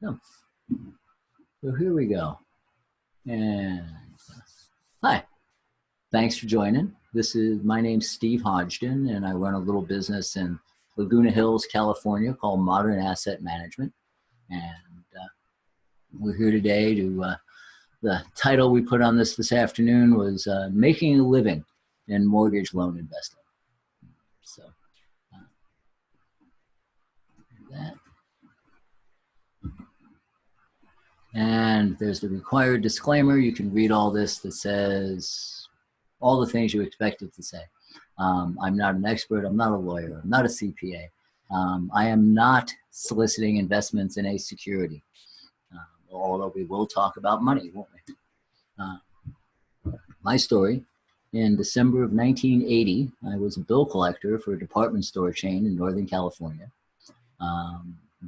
Oh, so here we go. And hi, thanks for joining. My name's Steve Hodgson, and I run a little business in Laguna Hills, California called Modern Asset Management. And we're here today to, the title we put on this afternoon was Making a Living in Mortgage Loan Investing. So that. And there's the required disclaimer. You can read all this that says all the things you expect it to say. I'm not an expert. I'm not a lawyer. I'm not a CPA. I am not soliciting investments in a security, although we will talk about money, won't we? My story, in December of 1980, I was a bill collector for a department store chain in Northern California.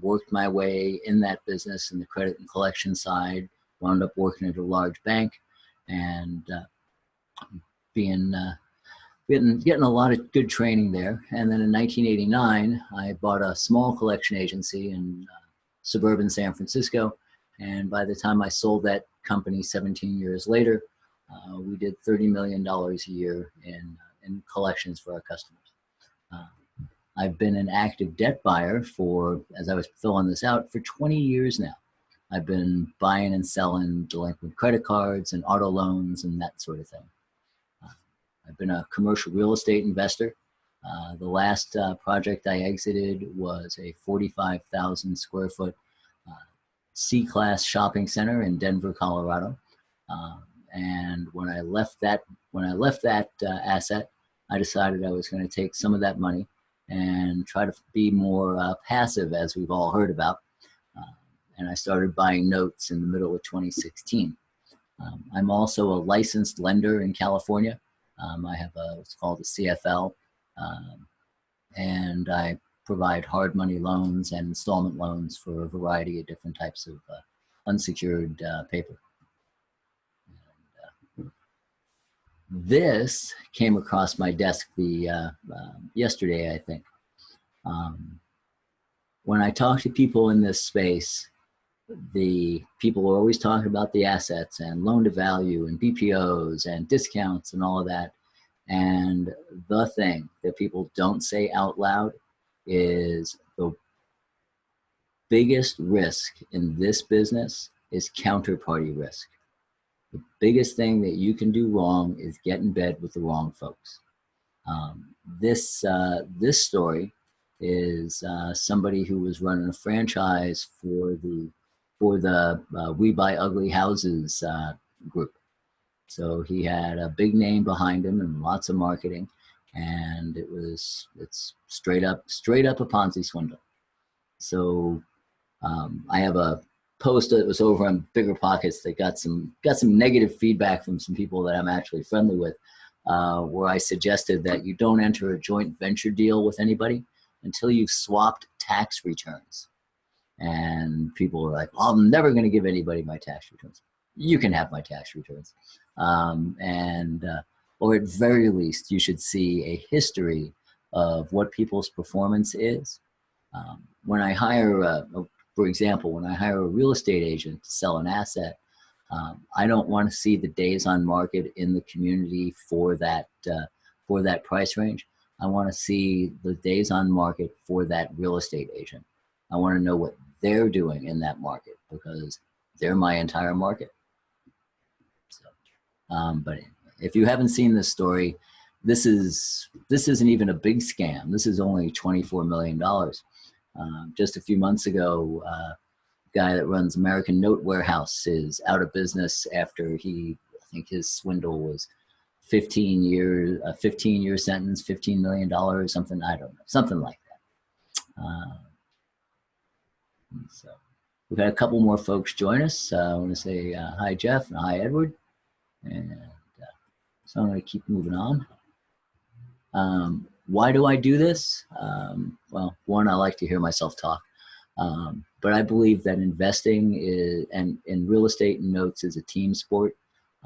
Worked my way in that business in the credit and collection side, wound up working at a large bank and getting a lot of good training there. And then in 1989, I bought a small collection agency in suburban San Francisco. And by the time I sold that company 17 years later, we did $30 million a year in collections for our customers. I've been an active debt buyer for, as I was filling this out, for 20 years now. I've been buying and selling delinquent credit cards and auto loans and that sort of thing. I've been a commercial real estate investor. The last project I exited was a 45,000 square foot C-class shopping center in Denver, Colorado. And when I left that asset, I decided I was going to take some of that money and try to be more passive, as we've all heard about. And I started buying notes in the middle of 2016. I'm also a licensed lender in California. I have what's called a CFL, and I provide hard money loans and installment loans for a variety of different types of unsecured paper. This came across my desk yesterday, I think. When I talk to people in this space, the people are always talking about the assets and loan to value and BPOs and discounts and all of that. And the thing that people don't say out loud is the biggest risk in this business is counterparty risk. The biggest thing that you can do wrong is get in bed with the wrong folks. This story is somebody who was running a franchise for the We Buy Ugly Houses group. So he had a big name behind him and lots of marketing, and it's straight up a Ponzi swindle. So I have a post that was over on Bigger Pockets that got some negative feedback from some people that I'm actually friendly with, where I suggested that you don't enter a joint venture deal with anybody until you've swapped tax returns. And people are like, well, I'm never going to give anybody my tax returns. You can have my tax returns. Or at very least, you should see a history of what people's performance is. When I hire, for example, when I hire a real estate agent to sell an asset, I don't want to see the days on market in the community for that price range. I want to see the days on market for that real estate agent. I want to know what they're doing in that market because they're my entire market. So, but if you haven't seen this story, this isn't even a big scam. This is only $24 million. Just a few months ago, a guy that runs American Note Warehouse is out of business after I think his swindle was 15 years, a 15-year sentence, $15 million, something, I don't know, something like that. So we've had a couple more folks join us. I want to say hi, Jeff, and hi, Edward. And so I'm going to keep moving on. Why do I do this? Well, one, I like to hear myself talk. But I believe that investing and in real estate and notes is a team sport.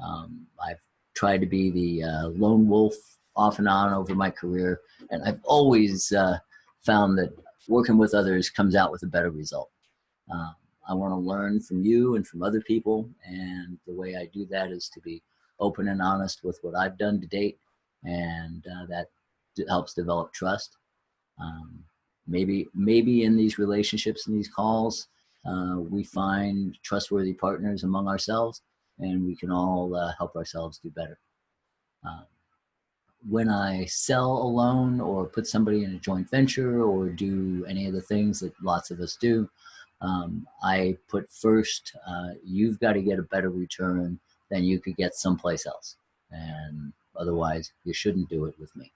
I've tried to be the lone wolf off and on over my career, and I've always found that working with others comes out with a better result. I want to learn from you and from other people. And the way I do that is to be open and honest with what I've done to date. And that helps develop trust. Maybe in these relationships and these calls, we find trustworthy partners among ourselves, and we can all help ourselves do better. When I sell a loan or put somebody in a joint venture or do any of the things that lots of us do, I put first, you've got to get a better return than you could get someplace else. And otherwise, you shouldn't do it with me.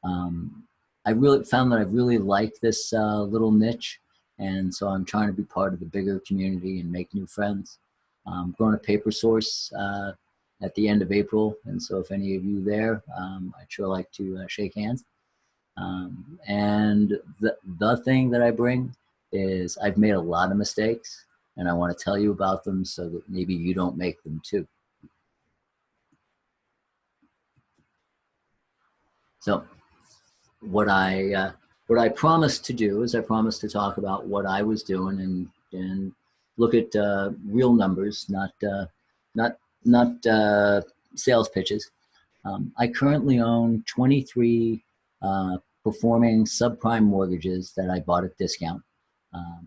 I really found that I really like this little niche. And so I'm trying to be part of the bigger community and make new friends. I'm going to Paper Source at the end of April. And so if any of you there, I'd sure like to shake hands. And the thing that I bring is I've made a lot of mistakes, and I want to tell you about them so that maybe you don't make them too. So what I promised to do is I promised to talk about what I was doing and look at real numbers, not sales pitches. I currently own 23 performing subprime mortgages that I bought at discount.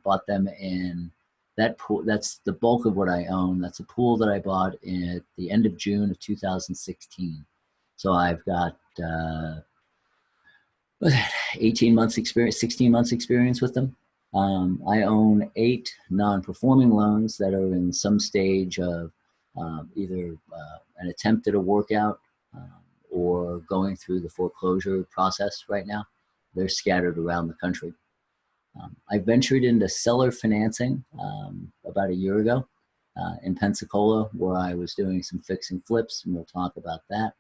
Bought them in that pool. That's the bulk of what I own. That's a pool that I bought at the end of June of 2016. So I've got 18 months experience, 16 months experience with them. I own 8 non-performing loans that are in some stage of either an attempt at a workout or going through the foreclosure process right now. They're scattered around the country. I ventured into seller financing about a year ago in Pensacola, where I was doing some fix and flips, and we'll talk about that.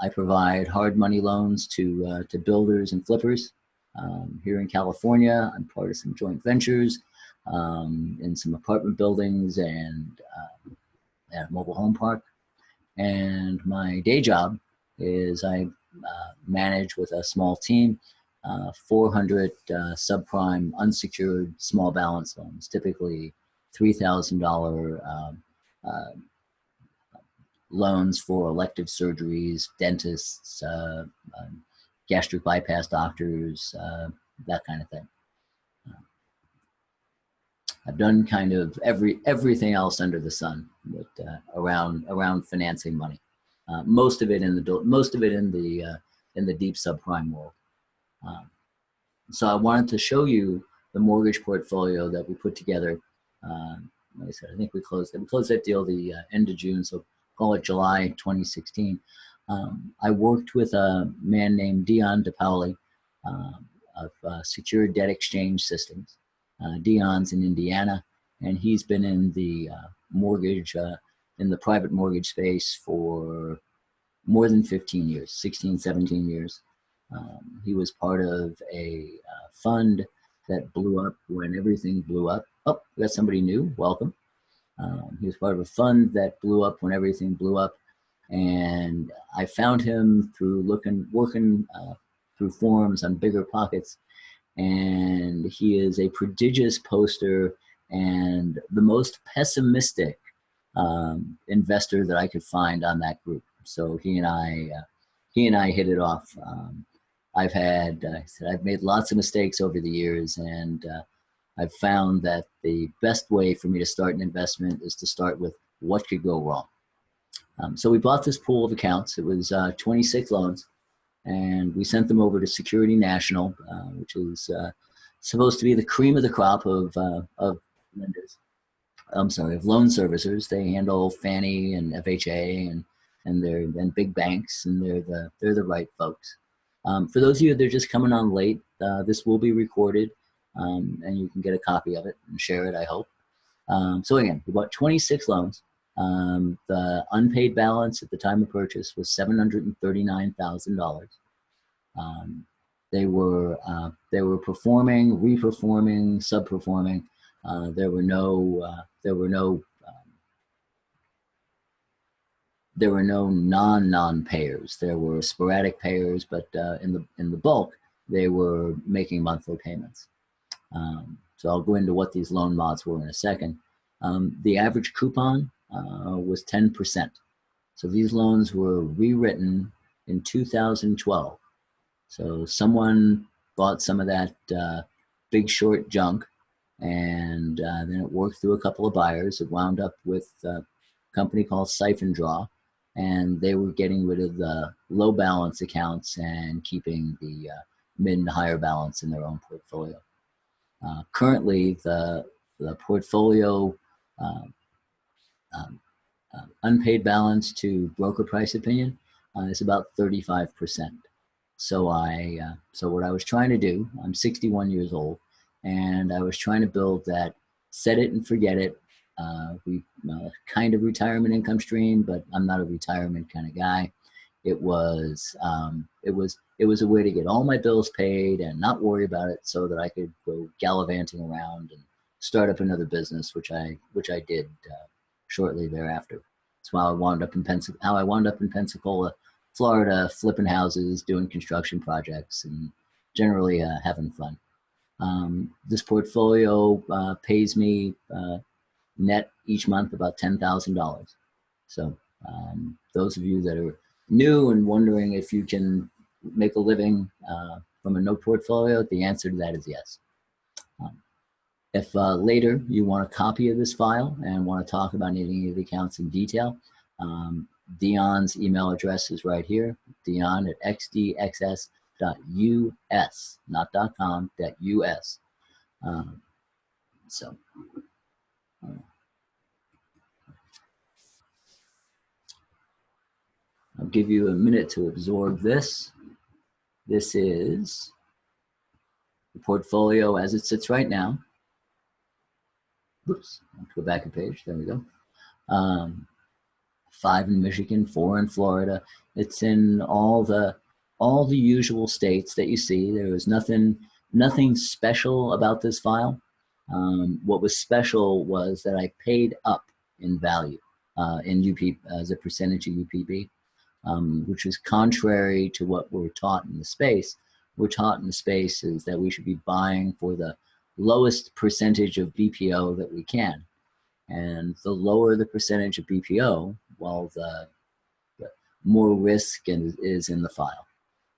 I provide hard money loans to builders and flippers here in California. I'm part of some joint ventures in some apartment buildings and at a mobile home park. And my day job is I manage with a small team 400 subprime unsecured small balance loans, typically $3,000 loans for elective surgeries, dentists, gastric bypass doctors, that kind of thing. I've done kind of everything else under the sun, but around financing money. Most of it in the deep subprime world. So I wanted to show you the mortgage portfolio that we put together. Like I said, I think we closed that deal the end of June, so call it July 2016. I worked with a man named Dion DePauli of Secured Debt Exchange Systems. Dion's in Indiana, and he's been in the in the private mortgage space for more than 15 years, 16, 17 years. He was part of a fund that blew up when everything blew up. Oh, we got somebody new. Welcome. He was part of a fund that blew up when everything blew up. And I found him through working through forums on Bigger Pockets. And he is a prodigious poster and the most pessimistic investor that I could find on that group. So he and I hit it off. I've made lots of mistakes over the years, and I've found that the best way for me to start an investment is to start with what could go wrong. So we bought this pool of accounts. It was 26 loans, and we sent them over to Security National, which is supposed to be the cream of the crop of lenders. I'm sorry, of loan servicers. They handle Fannie and FHA and big banks, and they're the right folks. For those of you that are just coming on late, this will be recorded, and you can get a copy of it and share it, I hope. So again, we bought 26 loans. The unpaid balance at the time of purchase was $739,000. They were performing, reperforming, subperforming. There were no non-payers. There were sporadic payers, but in the bulk, they were making monthly payments. So So I'll go into what these loan mods were in a second. The average coupon was 10%. So these loans were rewritten in 2012. So someone bought some of that Big Short junk, and then it worked through a couple of buyers. It wound up with a company called Siphon Draw, and they were getting rid of the low balance accounts and keeping the mid and higher balance in their own portfolio. Currently, the portfolio um, um, unpaid balance to broker price opinion is about 35%. So so what I was trying to do, I'm 61 years old, and I was trying to build that set it and forget it. Kind of retirement income stream, but I'm not a retirement kind of guy. It was a way to get all my bills paid and not worry about it, so that I could go gallivanting around and start up another business, which I did shortly thereafter. That's how I wound up in Pensacola, Florida, flipping houses, doing construction projects, and generally having fun. This portfolio pays me net each month about $10,000. So those of you that are new and wondering if you can make a living from a note portfolio, the answer to that is yes. If later you want a copy of this file and want to talk about any of the accounts in detail, Dion's email address is right here, dion@xdxs.us, not .com, .us. So I'll give you a minute to absorb this. This is the portfolio as it sits right now. Oops, I'll go back a page, there we go. 5 in Michigan, 4 in Florida. It's in all the usual states that you see. There was nothing special about this file. What was special was that I paid up in value in UP as a percentage of UPB, which is contrary to what we're taught in the space. We're taught in the space is that we should be buying for the lowest percentage of BPO that we can. And the lower the percentage of BPO, well, the more risk is in the file.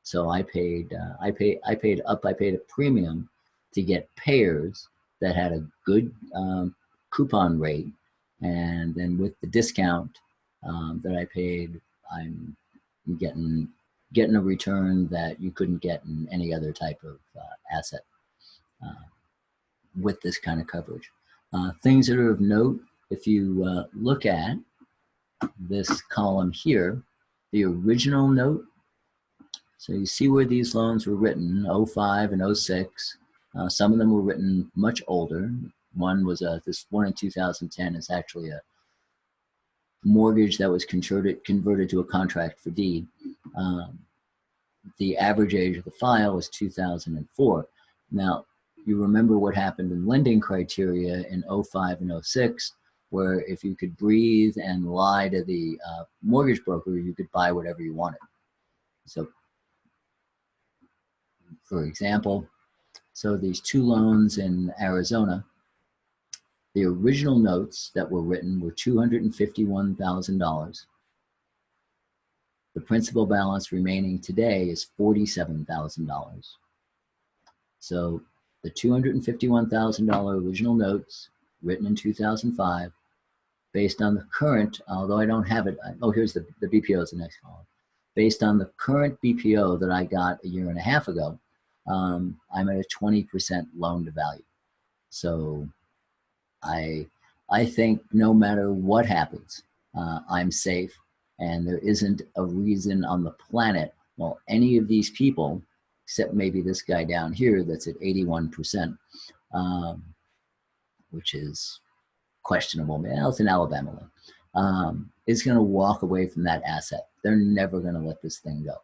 So I paid up. I paid a premium to get payers that had a good coupon rate, and then with the discount that I paid, I'm getting a return that you couldn't get in any other type of asset with this kind of coverage. Things that are of note, if you look at this column here, the original note, so you see where these loans were written, 05 and 06. Some of them were written much older. One was this one in 2010 is actually a mortgage that was converted to a contract for deed. The average age of the file was 2004. Now, you remember what happened in lending criteria in 05 and 06, where if you could breathe and lie to the mortgage broker, you could buy whatever you wanted. So, for example, so these 2 loans in Arizona, the original notes that were written were $251,000. The principal balance remaining today is $47,000. So the $251,000 original notes written in 2005, based on the current, although I don't have it, here's the BPO is the next column. Based on the current BPO that I got a year and a half ago, I'm at a 20% loan to value. So I think no matter what happens, I'm safe, and there isn't a reason on the planet, well, any of these people, except maybe this guy down here that's at 81%, which is questionable. Man, it's an Alabama loan, is going to walk away from that asset. They're never going to let this thing go,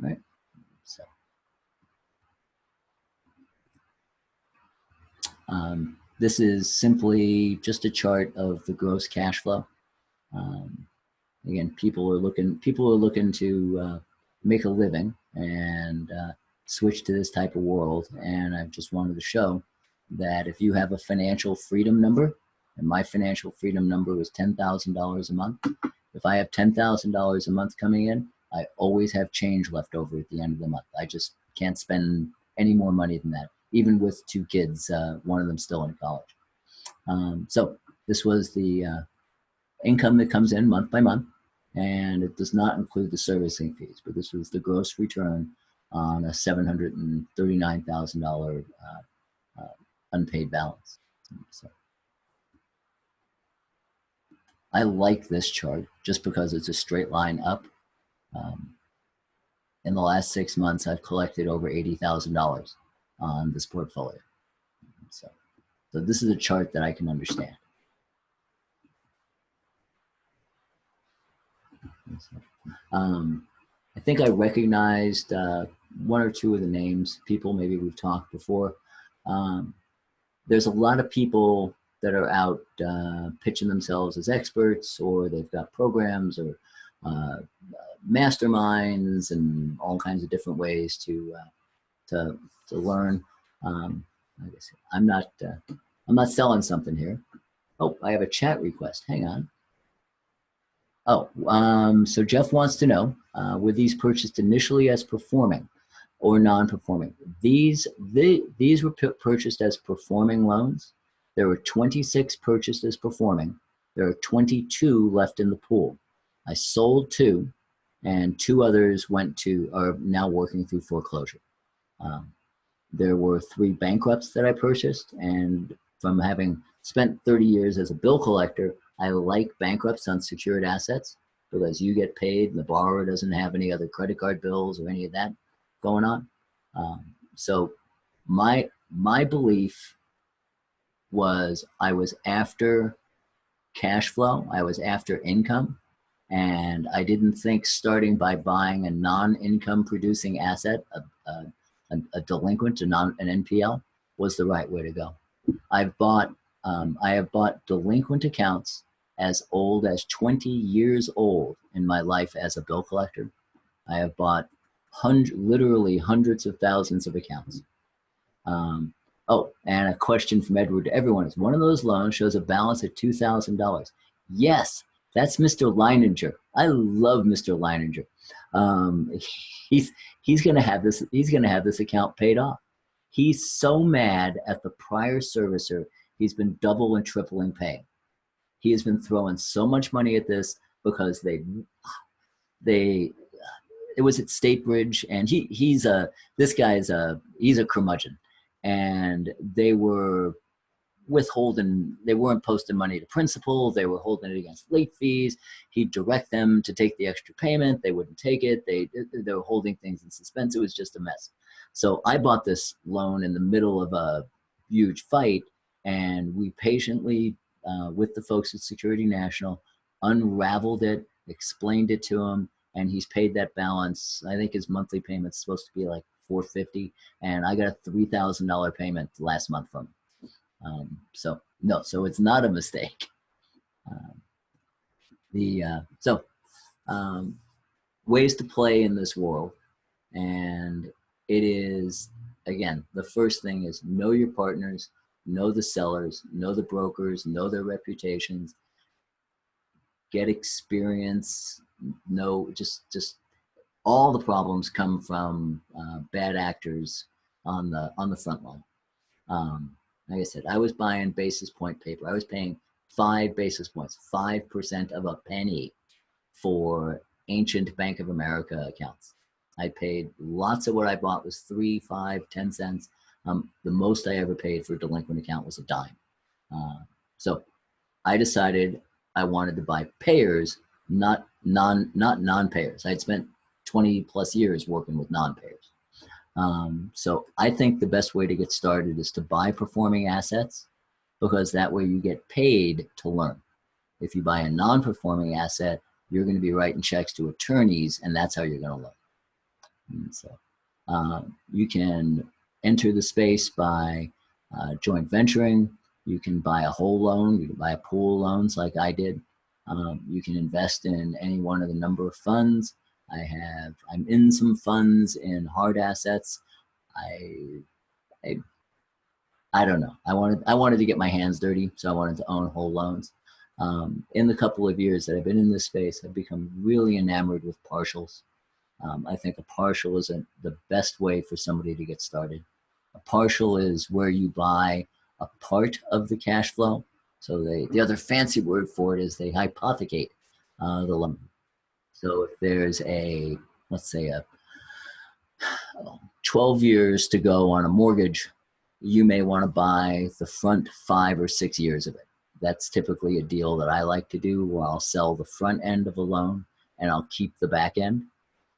right? So, this is simply just a chart of the gross cash flow. Again, people are looking to make a living and switch to this type of world, and I just wanted to show that if you have a financial freedom number, and my financial freedom number was $10,000 a month, if I have $10,000 a month coming in, I always have change left over at the end of the month. I just can't spend any more money than that, even with 2 kids, one of them still in college. So this was the income that comes in month by month, and it does not include the servicing fees, but this was the gross return on a $739,000 unpaid balance. So I like this chart just because it's a straight line up. In the last 6 months, I've collected over $80,000 on this portfolio. So this is a chart that I can understand. I think I recognized 1 or 2 of the names, people maybe we've talked before. There's a lot of people that are out pitching themselves as experts, or they've got programs or masterminds and all kinds of different ways to learn. Like I said, I'm not selling something here. Oh, I have a chat request. Hang on. Oh, so Jeff wants to know, were these purchased initially as performing or non-performing? These were purchased as performing loans. There were 26 purchased as performing. There are 22 left in the pool. I sold 2, and 2 others are now working through foreclosure. There were 3 bankrupts that I purchased, and from having spent 30 years as a bill collector, I like bankrupts on secured assets because you get paid and the borrower doesn't have any other credit card bills or any of that going on. So my belief was I was after cash flow, I was after income, and I didn't think starting by buying a non-income producing asset, a delinquent, an NPL, was the right way to go. I have bought delinquent accounts as old as 20 years old in my life as a bill collector. I have bought literally hundreds of thousands of accounts. Oh, and a question from Edward to everyone is, one of those loans shows a balance of $2,000. Yes, that's Mr. Leininger. I love Mr. Leininger. He's going to have this. He's going to have this account paid off. He's so mad at the prior servicer. He's been double and tripling paying. He has been throwing so much money at this because it was at State Bridge, and he's a curmudgeon, and they were withholding, they weren't posting money to principal, they were holding it against late fees. He'd direct them to take the extra payment, they wouldn't take it, they were holding things in suspense. It was just a mess. So I bought this loan in the middle of a huge fight, and we patiently, with the folks at Security National, unraveled it, explained it to him, and he's paid that balance. I think his monthly payment's supposed to be like $450, and I got a $3,000 payment last month from him. So it's not a mistake. Ways to play in this world, and it is, again, the first thing is know your partners, know the sellers, know the brokers, know their reputations, get experience, know just all the problems come from bad actors on the front line. Like I said, I was buying basis point paper. I was paying 5 basis points, 5% of a penny for ancient Bank of America accounts. I paid lots of what I bought was 3, 5, 10 cents. The most I ever paid for a delinquent account was a dime. So I decided I wanted to buy payers, not non-payers. I'd spent 20 plus years working with non-payers. So I think the best way to get started is to buy performing assets, because that way you get paid to learn. If you buy a non-performing asset, you're going to be writing checks to attorneys, and that's how you're going to learn. And so you can enter the space by joint venturing. You can buy a whole loan. You can buy a pool of loans like I did. You can invest in any one of the number of funds. I'm in some funds in hard assets. I don't know. I wanted to get my hands dirty, so I wanted to own whole loans. In the couple of years that I've been in this space, I've become really enamored with partials. I think a partial is the best way for somebody to get started. A partial is where you buy a part of the cash flow. So the other fancy word for it is they hypothecate the loan. So if there's let's say a 12 years to go on a mortgage, you may want to buy the front 5 or 6 years of it. That's typically a deal that I like to do, where I'll sell the front end of a loan and I'll keep the back end.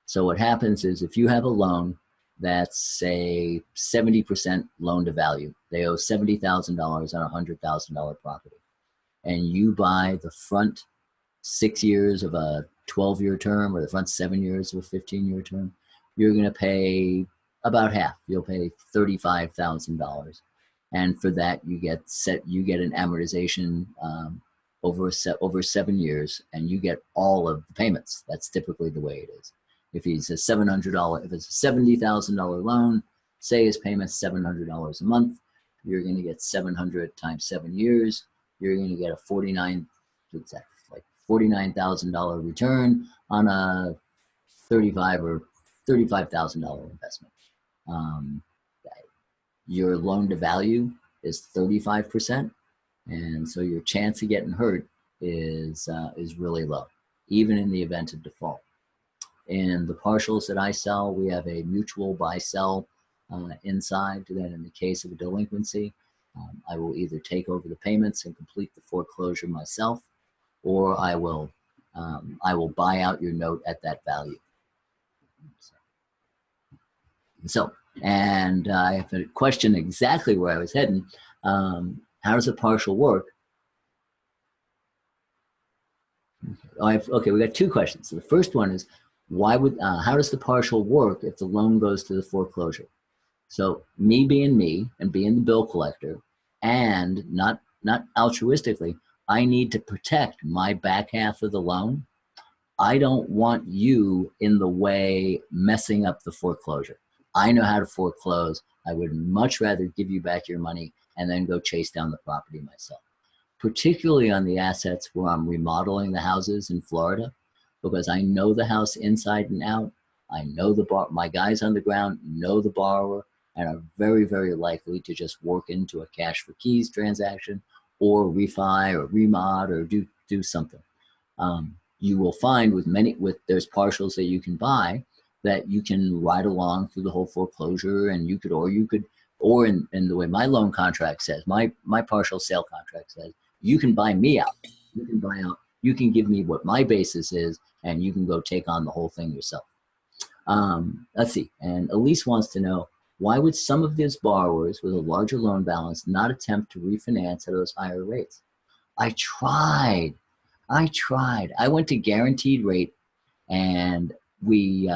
So what happens is, if you have a loan that's, say, 70% loan to value, they owe $70,000 on a $100,000 property, and you buy the front 6 years of a 12-year term or the front 7 years of a 15-year term, you're going to pay about half. You'll pay $35,000, and for that you get an amortization over 7 years, and you get all of the payments. That's typically the way it is. If it's a $70,000 loan, say his payment's $700 a month, you're going to get 700 times 7 years. You're going to get a $49,000 return on a $35,000 investment. Your loan to value is 35%, and so your chance of getting hurt is really low, even in the event of default. In the partials that I sell, we have a mutual buy-sell inside. Then in the case of a delinquency, I will either take over the payments and complete the foreclosure myself, or I will buy out your note at that value. And I have a question exactly where I was heading. How does a partial work? Okay, we got 2 questions. So the first one is, how does the partial work if the loan goes to the foreclosure? So me and being the bill collector, and not altruistically, I need to protect my back half of the loan. I don't want you in the way messing up the foreclosure. I know how to foreclose. I would much rather give you back your money and then go chase down the property myself, particularly on the assets where I'm remodeling the houses in Florida, because I know the house inside and out. I know my guys on the ground know the borrower and are very, very likely to just work into a cash for keys transaction or refi or remod or do something. You will find there's partials that you can buy that you can ride along through the whole foreclosure, and you could in the way my loan contract says, my partial sale contract says, you can buy me out. You can buy out. You can give me what my basis is, and you can go take on the whole thing yourself. Let's see. And Elise wants to know, why would some of these borrowers with a larger loan balance not attempt to refinance at those higher rates? I tried. I went to guaranteed rate, and we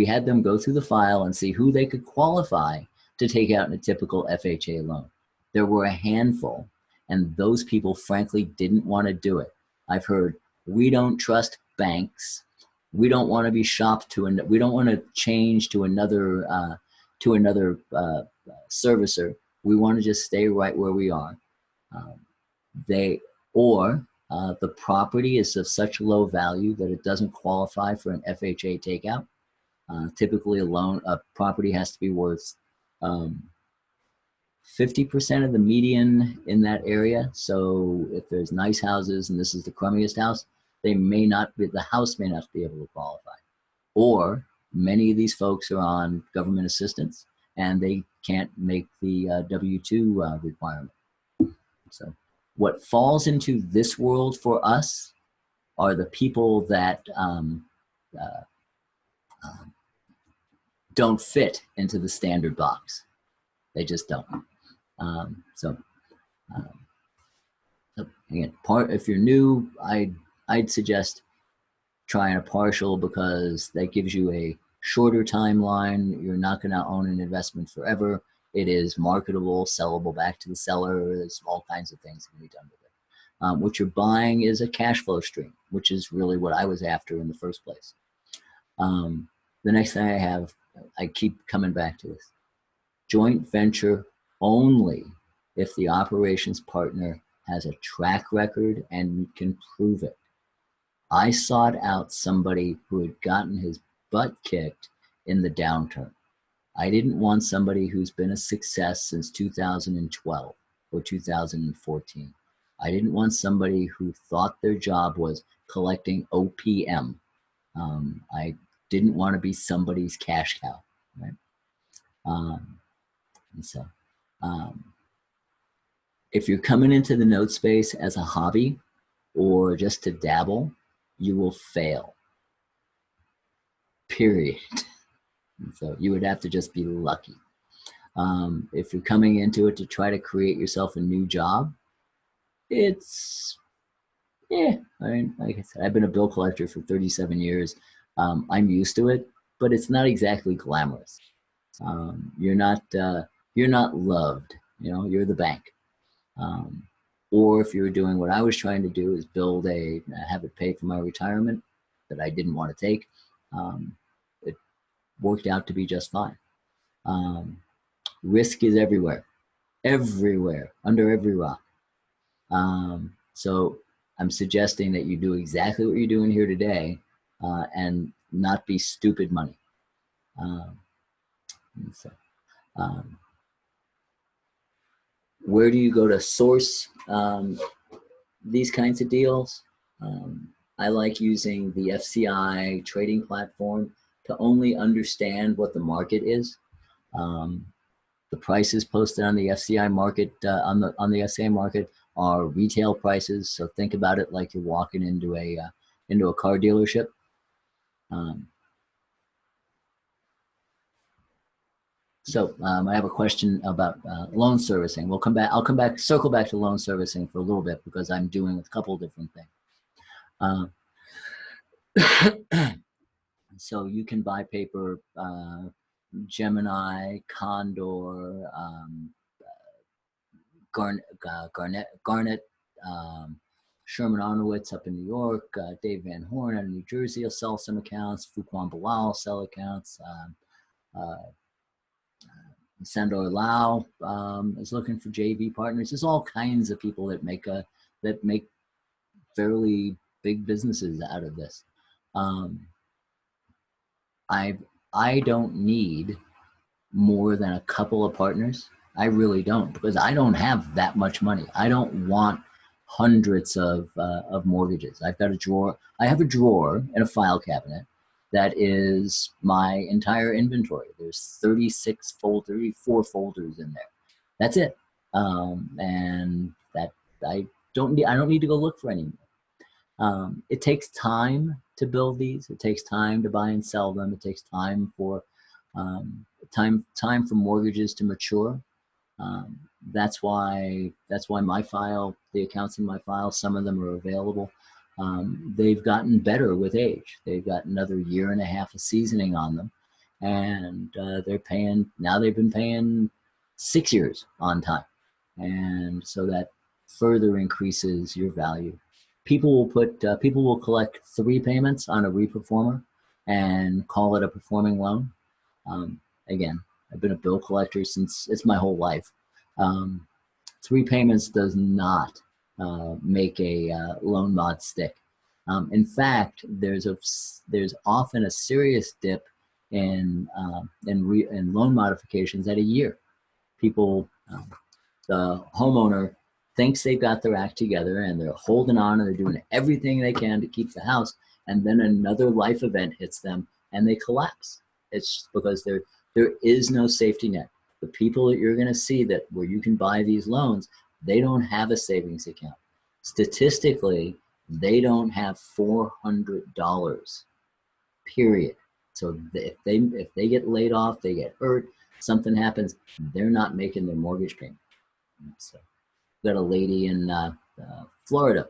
had them go through the file and see who they could qualify to take out in a typical FHA loan. There were a handful, and those people frankly didn't want to do it. I've heard, we don't trust banks. We don't want to be shopped to, and we don't want to change to another servicer. We want to just stay right where we are. The property is of such low value that it doesn't qualify for an FHA takeout. Typically, a property has to be worth 50% of the median in that area. So if there's nice houses and this is the crummiest house, the house may not be able to qualify. Or many of these folks are on government assistance and they can't make the W-2 requirement. So what falls into this world for us are the people that don't fit into the standard box. They just don't. So again, if you're new, I'd suggest trying a partial, because that gives you a shorter timeline. You're not going to own an investment forever. It is marketable, sellable back to the seller. There's all kinds of things that can be done with it. What you're buying is a cash flow stream, which is really what I was after in the first place. The next thing I keep coming back to this. joint venture only if the operations partner has a track record and can prove it. I sought out somebody who had gotten his butt kicked in the downturn. I didn't want somebody who's been a success since 2012 or 2014. I didn't want somebody who thought their job was collecting OPM. I didn't want to be somebody's cash cow, right? And so, if you're coming into the note space as a hobby or just to dabble, you will fail, period. And so you would have to just be lucky. If you're coming into it to try to create yourself a new job, it's, I mean, like I said, I've been a bill collector for 37 years. I'm used to it, but it's not exactly glamorous. You're not loved, you know, you're the bank. Or if you're doing what I was trying to do is have it pay for my retirement that I didn't want to take, it worked out to be just fine. Risk is everywhere, under every rock. So I'm suggesting that you do exactly what you're doing here today, and not be stupid money. Where do you go to source these kinds of deals? I like using the FCI trading platform to only understand what the market is. The prices posted on the FCI market, on the FCI market, are retail prices. So think about it like you're walking into a car dealership. I have a question about loan servicing. I'll circle back to loan servicing for a little bit because I'm doing a couple different things. So you can buy paper, Gemini, Condor, Garnet, Sherman Arnowitz up in New York, Dave Van Horn out of New Jersey will sell some accounts, Fuquan Bilal will sell accounts, Sandor Lau is looking for JV partners. There's all kinds of people that make fairly big businesses out of this. I don't need more than a couple of partners. I really don't, because I don't have that much money. I don't want hundreds of mortgages. I have a drawer in a file cabinet that is my entire inventory. There's 34 folders in there. That's it. And that I don't need to go look for any more. It takes time to build these. It takes time to buy and sell them. It takes time for time for mortgages to mature. That's why the accounts in my file, some of them are available. They've gotten better with age. They've got another year and a half of seasoning on them, and they've been paying 6 years on time, and so that further increases your value. People will collect 3 payments on a reperformer and call it a performing loan. Again, I've been a bill collector since it's my whole life. 3 payments does not make a loan mod stick. In fact, there's often a serious dip in loan modifications at a year. People, the homeowner thinks they've got their act together and they're holding on and they're doing everything they can to keep the house, and then another life event hits them and they collapse. It's because there is no safety net. The people that you're going to see where you can buy these loans, they don't have a savings account. Statistically, they don't have $400, period. So if they get laid off, they get hurt, something happens, they're not making their mortgage payment. So got a lady in Florida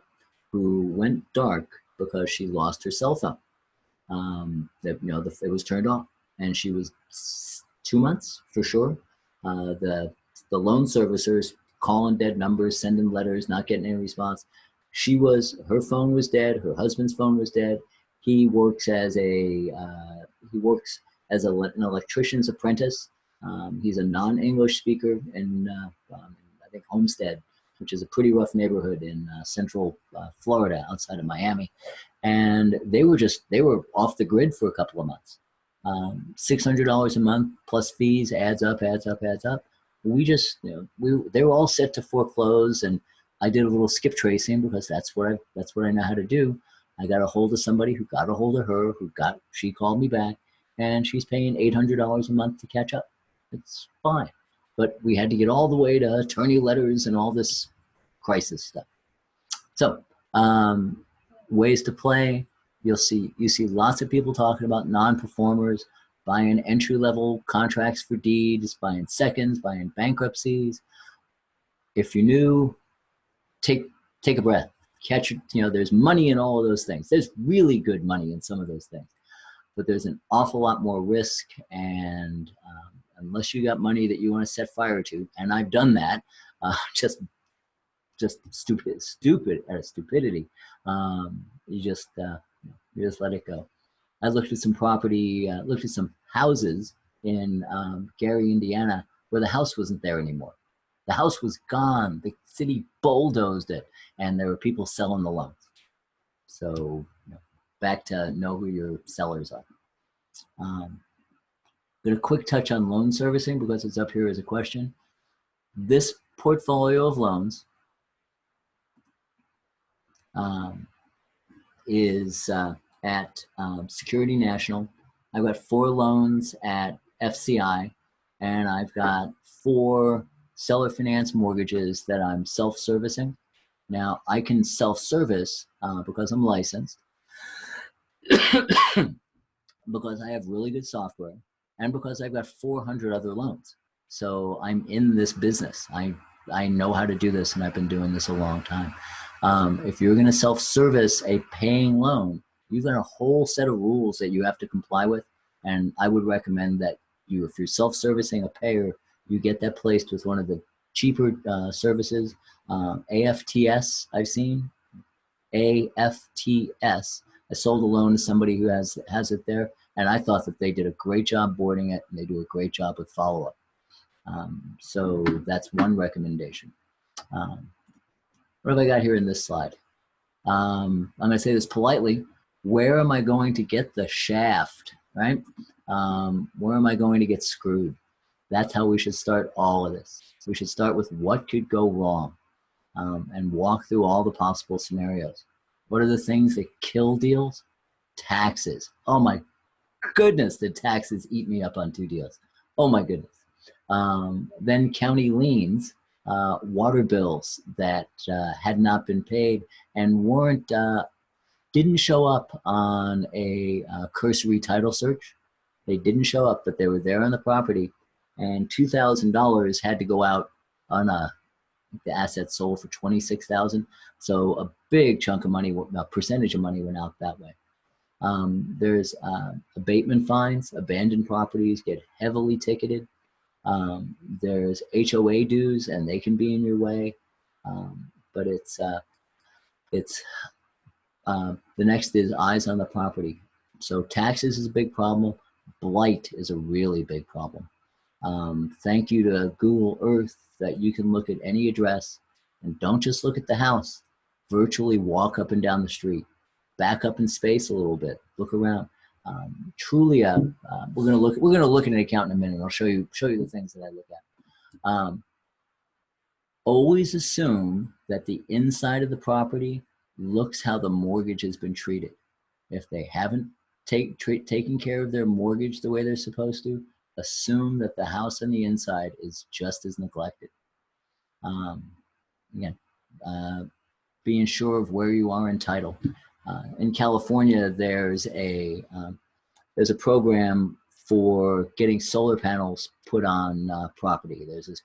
who went dark because she lost her cell phone. It was turned off, and she was 2 months for sure. The loan servicers calling dead numbers, sending letters, not getting any response. Her phone was dead. Her husband's phone was dead. He works as an electrician's apprentice. He's a non-English speaker in, I think, Homestead, which is a pretty rough neighborhood in central Florida outside of Miami. And they were off the grid for a couple of months. $600 a month plus fees adds up. We just, they were all set to foreclose, and I did a little skip tracing because that's what I know how to do. I got a hold of somebody who got a hold of her, she called me back, and she's paying $800 a month to catch up. It's fine. But we had to get all the way to attorney letters and all this crisis stuff. So ways to play. You see lots of people talking about non-performers, buying entry-level contracts for deeds, buying seconds, buying bankruptcies. If you're new, take a breath. Catch it. There's money in all of those things. There's really good money in some of those things, but there's an awful lot more risk. And unless you got money that you want to set fire to, and I've done that, just stupidity. You just let it go. I looked at some property, looked at some houses in Gary, Indiana, where the house wasn't there anymore. The house was gone. The city bulldozed it, and there were people selling the loans. So back to know who your sellers are. Going to quick touch on loan servicing because it's up here as a question. This portfolio of loans is at Security National. I've got 4 loans at FCI, and I've got 4 seller finance mortgages that I'm self-servicing. Now, I can self-service because I'm licensed, because I have really good software, and because I've got 400 other loans. So I'm in this business. I know how to do this, and I've been doing this a long time. If you're going to self-service a paying loan, you've got a whole set of rules that you have to comply with. And I would recommend that if you're self-servicing a payer, you get that placed with one of the cheaper services. AFTS, I've seen. AFTS. I sold a loan to somebody who has it there, and I thought that they did a great job boarding it, and they do a great job with follow-up. So that's one recommendation. What have I got here in this slide? I'm going to say this politely. Where am I going to get the shaft, right? Where am I going to get screwed? That's how we should start all of this. We should start with what could go wrong and walk through all the possible scenarios. What are the things that kill deals? Taxes. Oh my goodness, did taxes eat me up on 2 deals. Oh my goodness. Then county liens, water bills that had not been paid and didn't show up on a cursory title search. They didn't show up, but they were there on the property, and $2,000 had to go out on the asset sold for $26,000. So a big chunk of money, a percentage of money went out that way. There's abatement fines. Abandoned properties get heavily ticketed. There's HOA dues, and they can be in your way. But the next is eyes on the property. So taxes is a big problem. Blight is a really big problem. Thank you to Google Earth that you can look at any address and don't just look at the house. Virtually walk up and down the street. Back up in space a little bit. Look around. Truly, we're gonna look at an account in a minute. I'll show you the things that I look at. Always assume that the inside of the property looks how the mortgage has been treated. If they haven't taken care of their mortgage the way they're supposed to, assume that the house on the inside is just as neglected. Again, being sure of where you are in title. In California, there's a program for getting solar panels put on property. There's this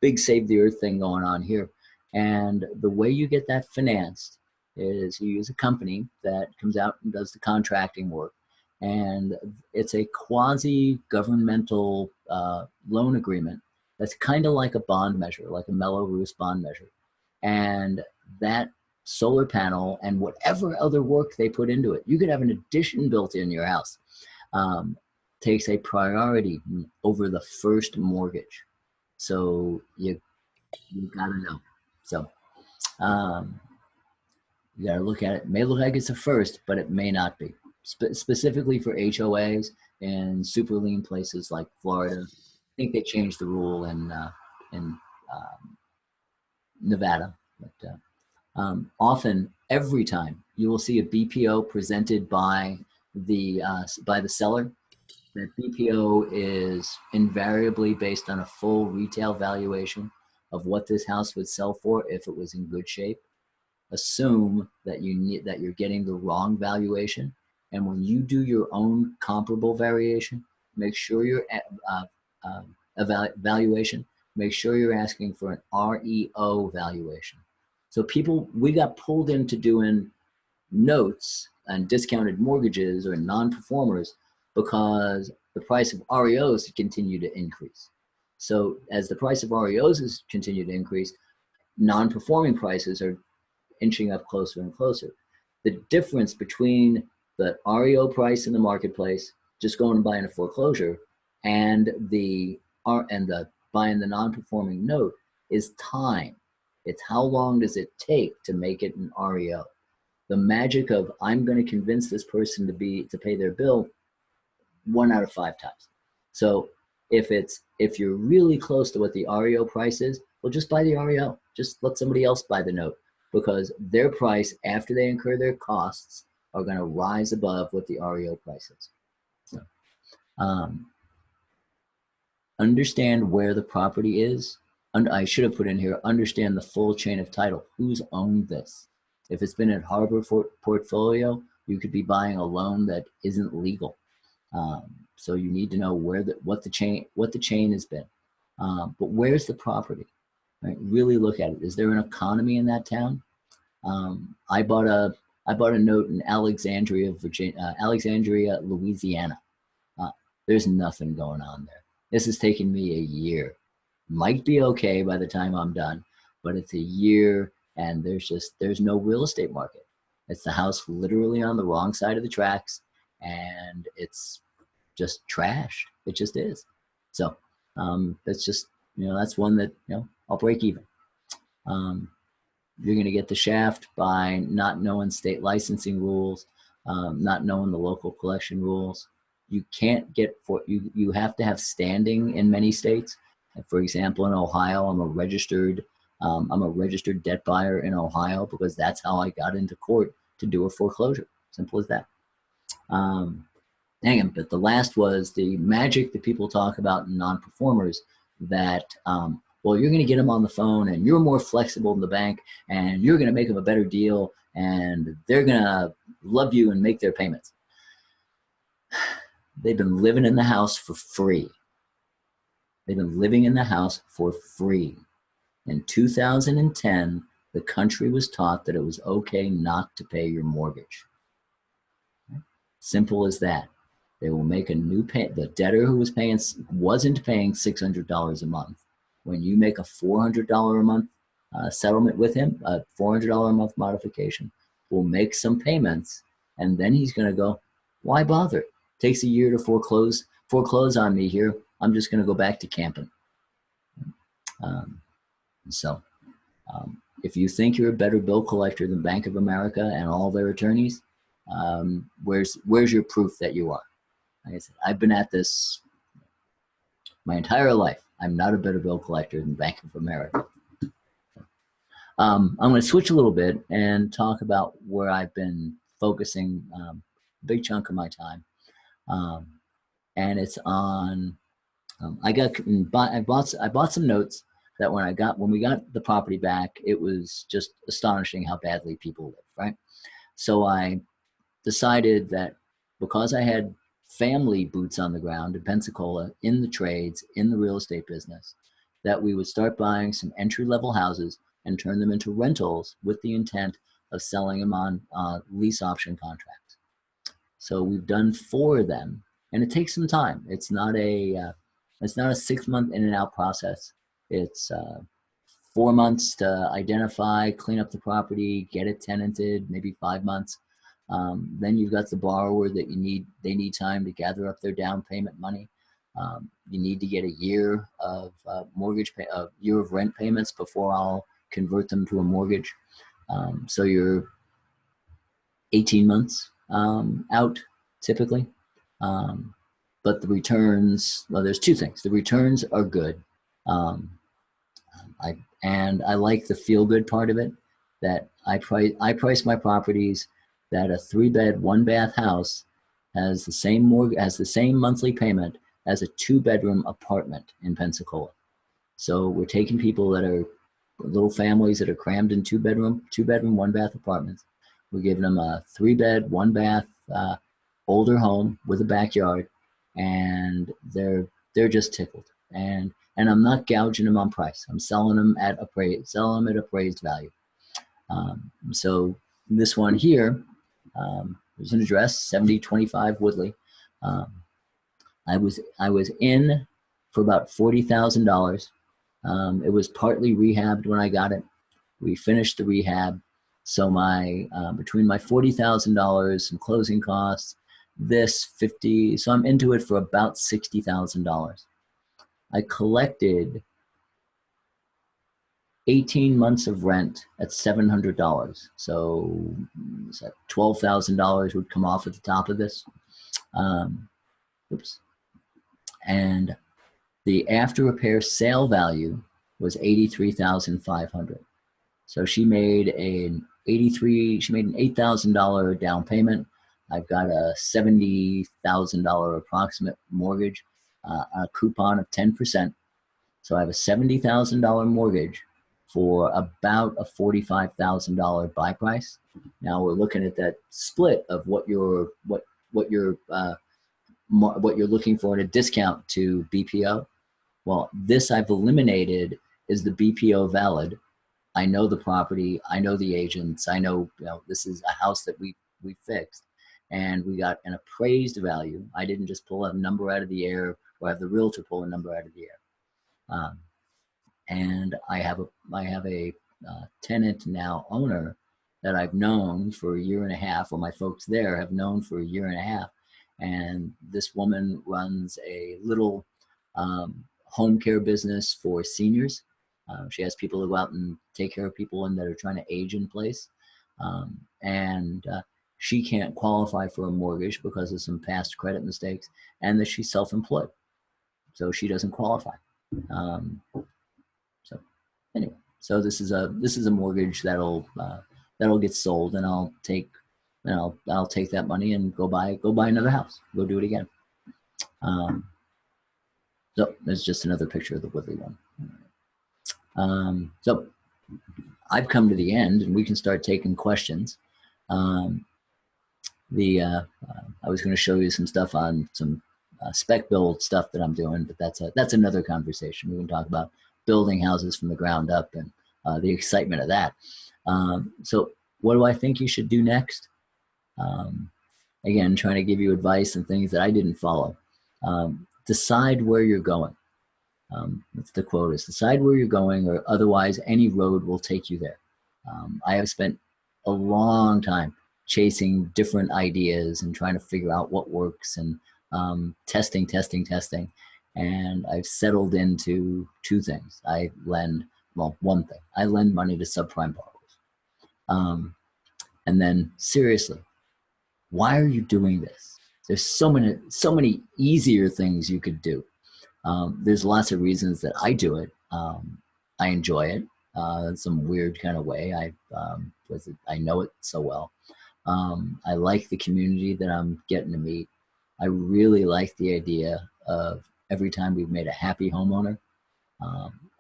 big Save the Earth thing going on here. And the way you get that financed is you use a company that comes out and does the contracting work. And it's a quasi-governmental loan agreement that's kind of like a bond measure, like a Mellow Roof's bond measure. And that solar panel and whatever other work they put into it, you could have an addition built in your house. takes a priority over the first mortgage. So you gotta know. So you gotta look at it. It may look like it's a first, but it may not be. Specifically for HOAs and super lean places like Florida, I think they changed the rule in Nevada. But often, every time you will see a BPO presented by the seller, that BPO is invariably based on a full retail valuation of what this house would sell for if it was in good shape. Assume that you're getting the wrong valuation, and when you do your own comparable variation, make sure your valuation, make sure you're asking for an REO valuation. So we got pulled into doing notes and discounted mortgages or non-performers because the price of REOs continue to increase. So as the price of REOs has continued to increase, non-performing prices are inching up closer and closer. The difference between the REO price in the marketplace, just going and buying a foreclosure, and the buying the non-performing note is time. It's how long does it take to make it an REO. The magic of I'm going to convince this person to pay their bill 1 out of 5 times. So if you're really close to what the REO price is, well, just buy the REO. Just let somebody else buy the note, because their price after they incur their costs are going to rise above what the REO price is. So, understand where the property is. And I should have put in here, understand the full chain of title. Who's owned this? If it's been at Harbor portfolio, you could be buying a loan that isn't legal. So you need to know what the chain has been. But where's the property? Right? Really look at it. Is there an economy in that town? I bought a note in Alexandria, Louisiana. There's nothing going on there. This has taken me a year. Might be okay by the time I'm done, but it's a year, and there's no real estate market. It's the house literally on the wrong side of the tracks, and it's just trash. It just is. So that's just, that's one that, I'll break even. You're going to get the shaft by not knowing state licensing rules, not knowing the local collection rules. You can't you have to have standing in many states. For example, in Ohio, I'm a registered debt buyer in Ohio, because that's how I got into court to do a foreclosure. Simple as that. But the last was the magic that people talk about in non-performers, that well, you're going to get them on the phone, and you're more flexible than the bank, and you're going to make them a better deal, and they're going to love you and make their payments. They've been living in the house for free. They've been living in the house for free. In 2010, the country was taught that it was okay not to pay your mortgage. Simple as that. They will make a new the debtor who wasn't paying $600 a month. When you make a $400 a month settlement with him, a $400 a month modification, will make some payments, and then he's going to go, why bother? Takes a year to foreclose on me here. I'm just going to go back to camping. If you think you're a better bill collector than Bank of America and all their attorneys, where's your proof that you are? Like I said, I've been at this my entire life. I'm not a better bill collector than Bank of America. I'm going to switch a little bit and talk about where I've been focusing a big chunk of my time. And it's on, I bought some notes that when we got the property back, it was just astonishing how badly people live, right? So I decided that because I had family boots on the ground in Pensacola, in the trades, in the real estate business, that we would start buying some entry-level houses and turn them into rentals with the intent of selling them on lease option contracts. So we've done 4 of them, and it takes some time. It's not a 6-month in and out process. It's 4 months to identify, clean up the property, get it tenanted, maybe 5 months. Then you've got the borrower that they need time to gather up their down payment money. You need to get a year of a year of rent payments before I'll convert them to a mortgage. So you're 18 months out typically. But the returns, well, there's two things. The returns are good. I like the feel good part of it, that I price my properties that a 3-bed, 1-bath house has the same monthly payment as a 2-bedroom apartment in Pensacola. So we're taking people that are little families that are crammed in 2-bedroom, 1-bath apartments. We're giving them a 3-bed, 1-bath, older home with a backyard, and they're just tickled. And I'm not gouging them on price. I'm selling them at appraised value. So this one here, there's an address, 7025 Woodley. I was in for about $40,000. It was partly rehabbed when I got it. We finished the rehab. So between my $40,000 and closing costs, so I'm into it for about $60,000. I collected 18 months of rent at $700. So $12,000 would come off at the top of this. Oops. And the after repair sale value was $83,500. So she made an $8,000 down payment. I've got a $70,000 approximate mortgage, a coupon of 10%. So I have a $70,000 mortgage for about a $45,000 buy price. Now we're looking at that split of what you're looking for in a discount to BPO. Well, this I've eliminated is the BPO valid. I know the property, I know the agents, I know, this is a house that we fixed, and we got an appraised value. I didn't just pull a number out of the air or have the realtor pull a number out of the air. And I have a tenant now owner that I've known for a year and a half, or my folks there have known for a year and a half. And this woman runs a little home care business for seniors. She has people who go out and take care of people that are trying to age in place. And she can't qualify for a mortgage because of some past credit mistakes, and that she's self-employed, so she doesn't qualify. So anyway, so this is a mortgage that'll get sold, and I'll take that money and go buy another house, go do it again. So there's just another picture of the Woodley one. So I've come to the end, and we can start taking questions. I was going to show you some stuff on some spec build stuff that I'm doing, but that's another conversation. We can talk about building houses from the ground up and the excitement of that. So what do I think you should do next? Again, trying to give you advice and things that I didn't follow. Decide where you're going. That's the quote, is decide where you're going, or otherwise any road will take you there. I have spent a long time chasing different ideas and trying to figure out what works, and testing. And I've settled into two things. One thing. I lend money to subprime borrowers. And then seriously, why are you doing this? There's so many easier things you could do. There's lots of reasons that I do it. I enjoy it in some weird kind of way. I know it so well. I like the community that I'm getting to meet. I really like the idea of every time we've made a happy homeowner.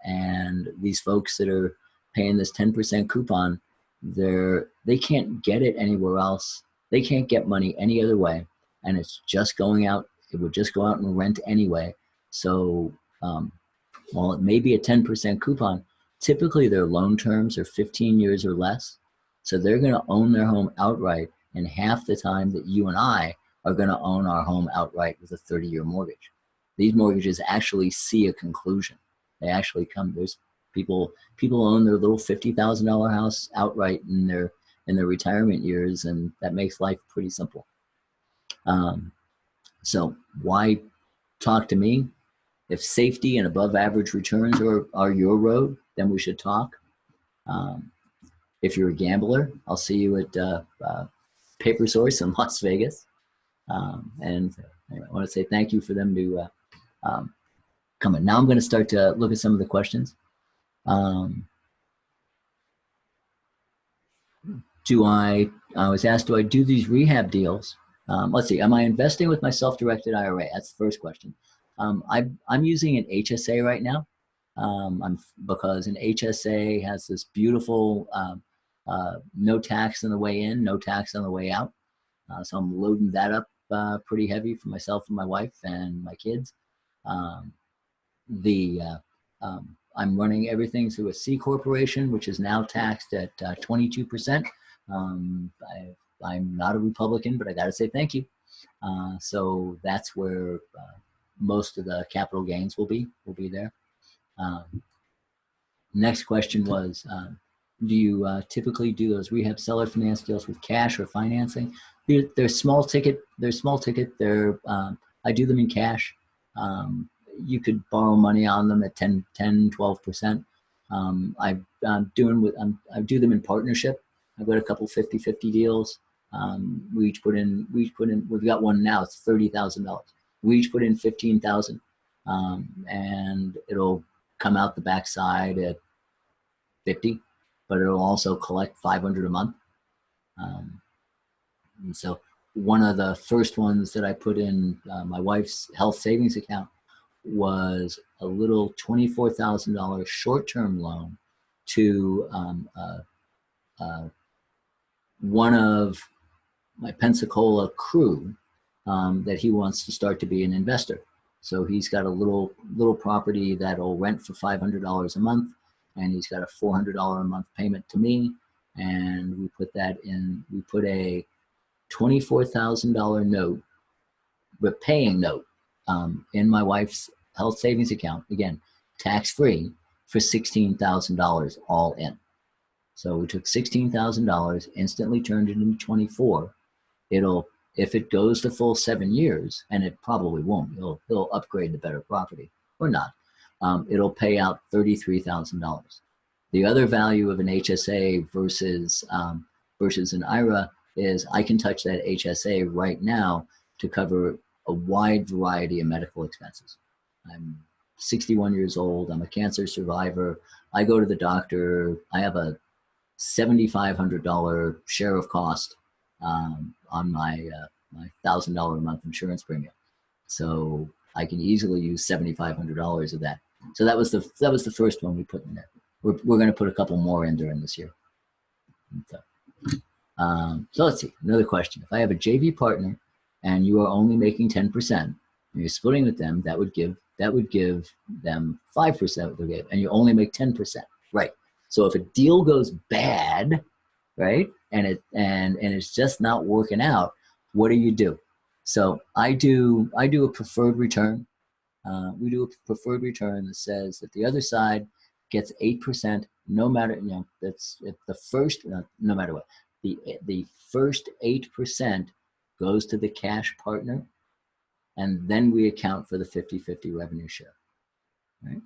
And these folks that are paying this 10% coupon, they can't get it anywhere else. They can't get money any other way. And it's just going out. It would just go out and rent anyway. So while it may be a 10% coupon, typically their loan terms are 15 years or less. So they're going to own their home outright in half the time that you and I are going to own our home outright with a 30-year mortgage. These mortgages actually see a conclusion. They actually come. There's people own their little $50,000 house outright, and in their retirement years, and that makes life pretty simple. So why talk to me? If safety and above average returns are your road, then we should talk. If you're a gambler, I'll see you at Paper Source in Las Vegas. And anyway, I want to say thank you for them to come in. Now I'm going to start to look at some of the questions. I was asked, do I do these rehab deals? Let's see, am I investing with my self-directed IRA? That's the first question. I'm using an HSA right now because an HSA has this beautiful no tax on the way in, no tax on the way out. So I'm loading that up pretty heavy for myself and my wife and my kids. I'm running everything through a C corporation, which is now taxed at 22%. I'm not a Republican, but I got to say thank you. So that's where most of the capital gains will be there. Next question was, do you typically do those rehab seller finance deals with cash or financing? They're small ticket. I do them in cash. You could borrow money on them at 10, 12%. I do them in partnership. I've got a couple 50-50 deals. We've got one now, it's $30,000. We each put in $15,000, and it'll come out the backside at 50, but it'll also collect 500 a month. And so one of the first ones that I put in my wife's health savings account was a little $24,000 short-term loan to one of my Pensacola crew that he wants to start to be an investor. So he's got a little property that'll rent for $500 a month, and he's got a $400 a month payment to me. And we put that in, we put a $24,000 note, repaying note in my wife's health savings account, again, tax-free, for $16,000 all in. So we took $16,000, instantly turned it into 24. If it goes the full 7 years, and it probably won't, it'll upgrade to better property or not, it'll pay out $33,000. The other value of an HSA versus an IRA is I can touch that HSA right now to cover a wide variety of medical expenses. I'm 61 years old. I'm a cancer survivor. I go to the doctor. I have a $7,500 share of cost on my $1,000 a month insurance premium. So I can easily use $7,500 of that. So that was the first one we put in there. We're going to put a couple more in during this year. So let's see, another question. If I have a JV partner and you are only making 10% and you're splitting with them, that would give them 5%, and you only make 10%, right? So if a deal goes bad, right, and it's just not working out, what do you do? So I do a preferred return. We do a preferred return that says that the other side gets 8%, no matter, that's if the first, no matter what, the first 8% goes to the cash partner, and then we account for the 50-50 revenue share, right?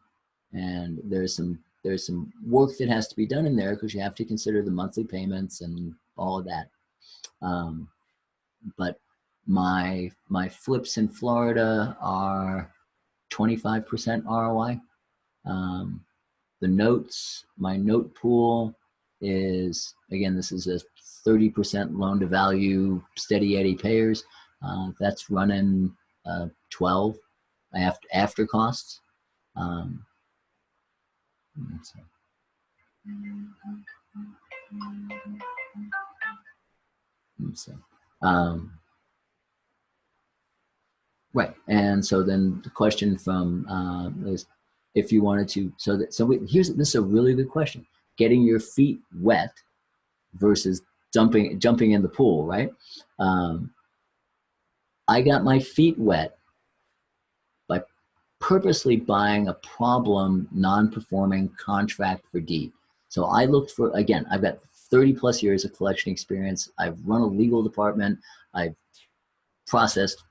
And there's some work that has to be done in there because you have to consider the monthly payments and all of that. But my flips in Florida are 25% ROI. The notes, my note pool is, again, this is a 30% loan to value, steady Eddie payers. That's running 12 after costs. Right, and so then the question from is, if you wanted to, this is a really good question. Getting your feet wet versus jumping in the pool, right? I got my feet wet by purposely buying a problem non-performing contract for deed. So I looked for, again, I've got 30 plus years of collection experience. I've run a legal department. I've processed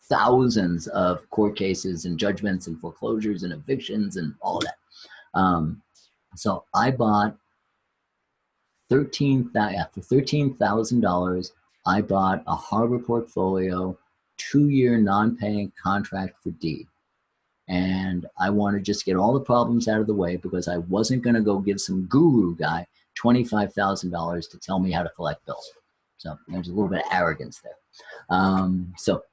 thousands of court cases and judgments and foreclosures and evictions and all of that. So I bought for $13,000, I bought a harbor portfolio, 2-year non-paying contract for deed. And I want to just get all the problems out of the way because I wasn't going to go give some guru guy $25,000 to tell me how to collect bills. So there's a little bit of arrogance there. So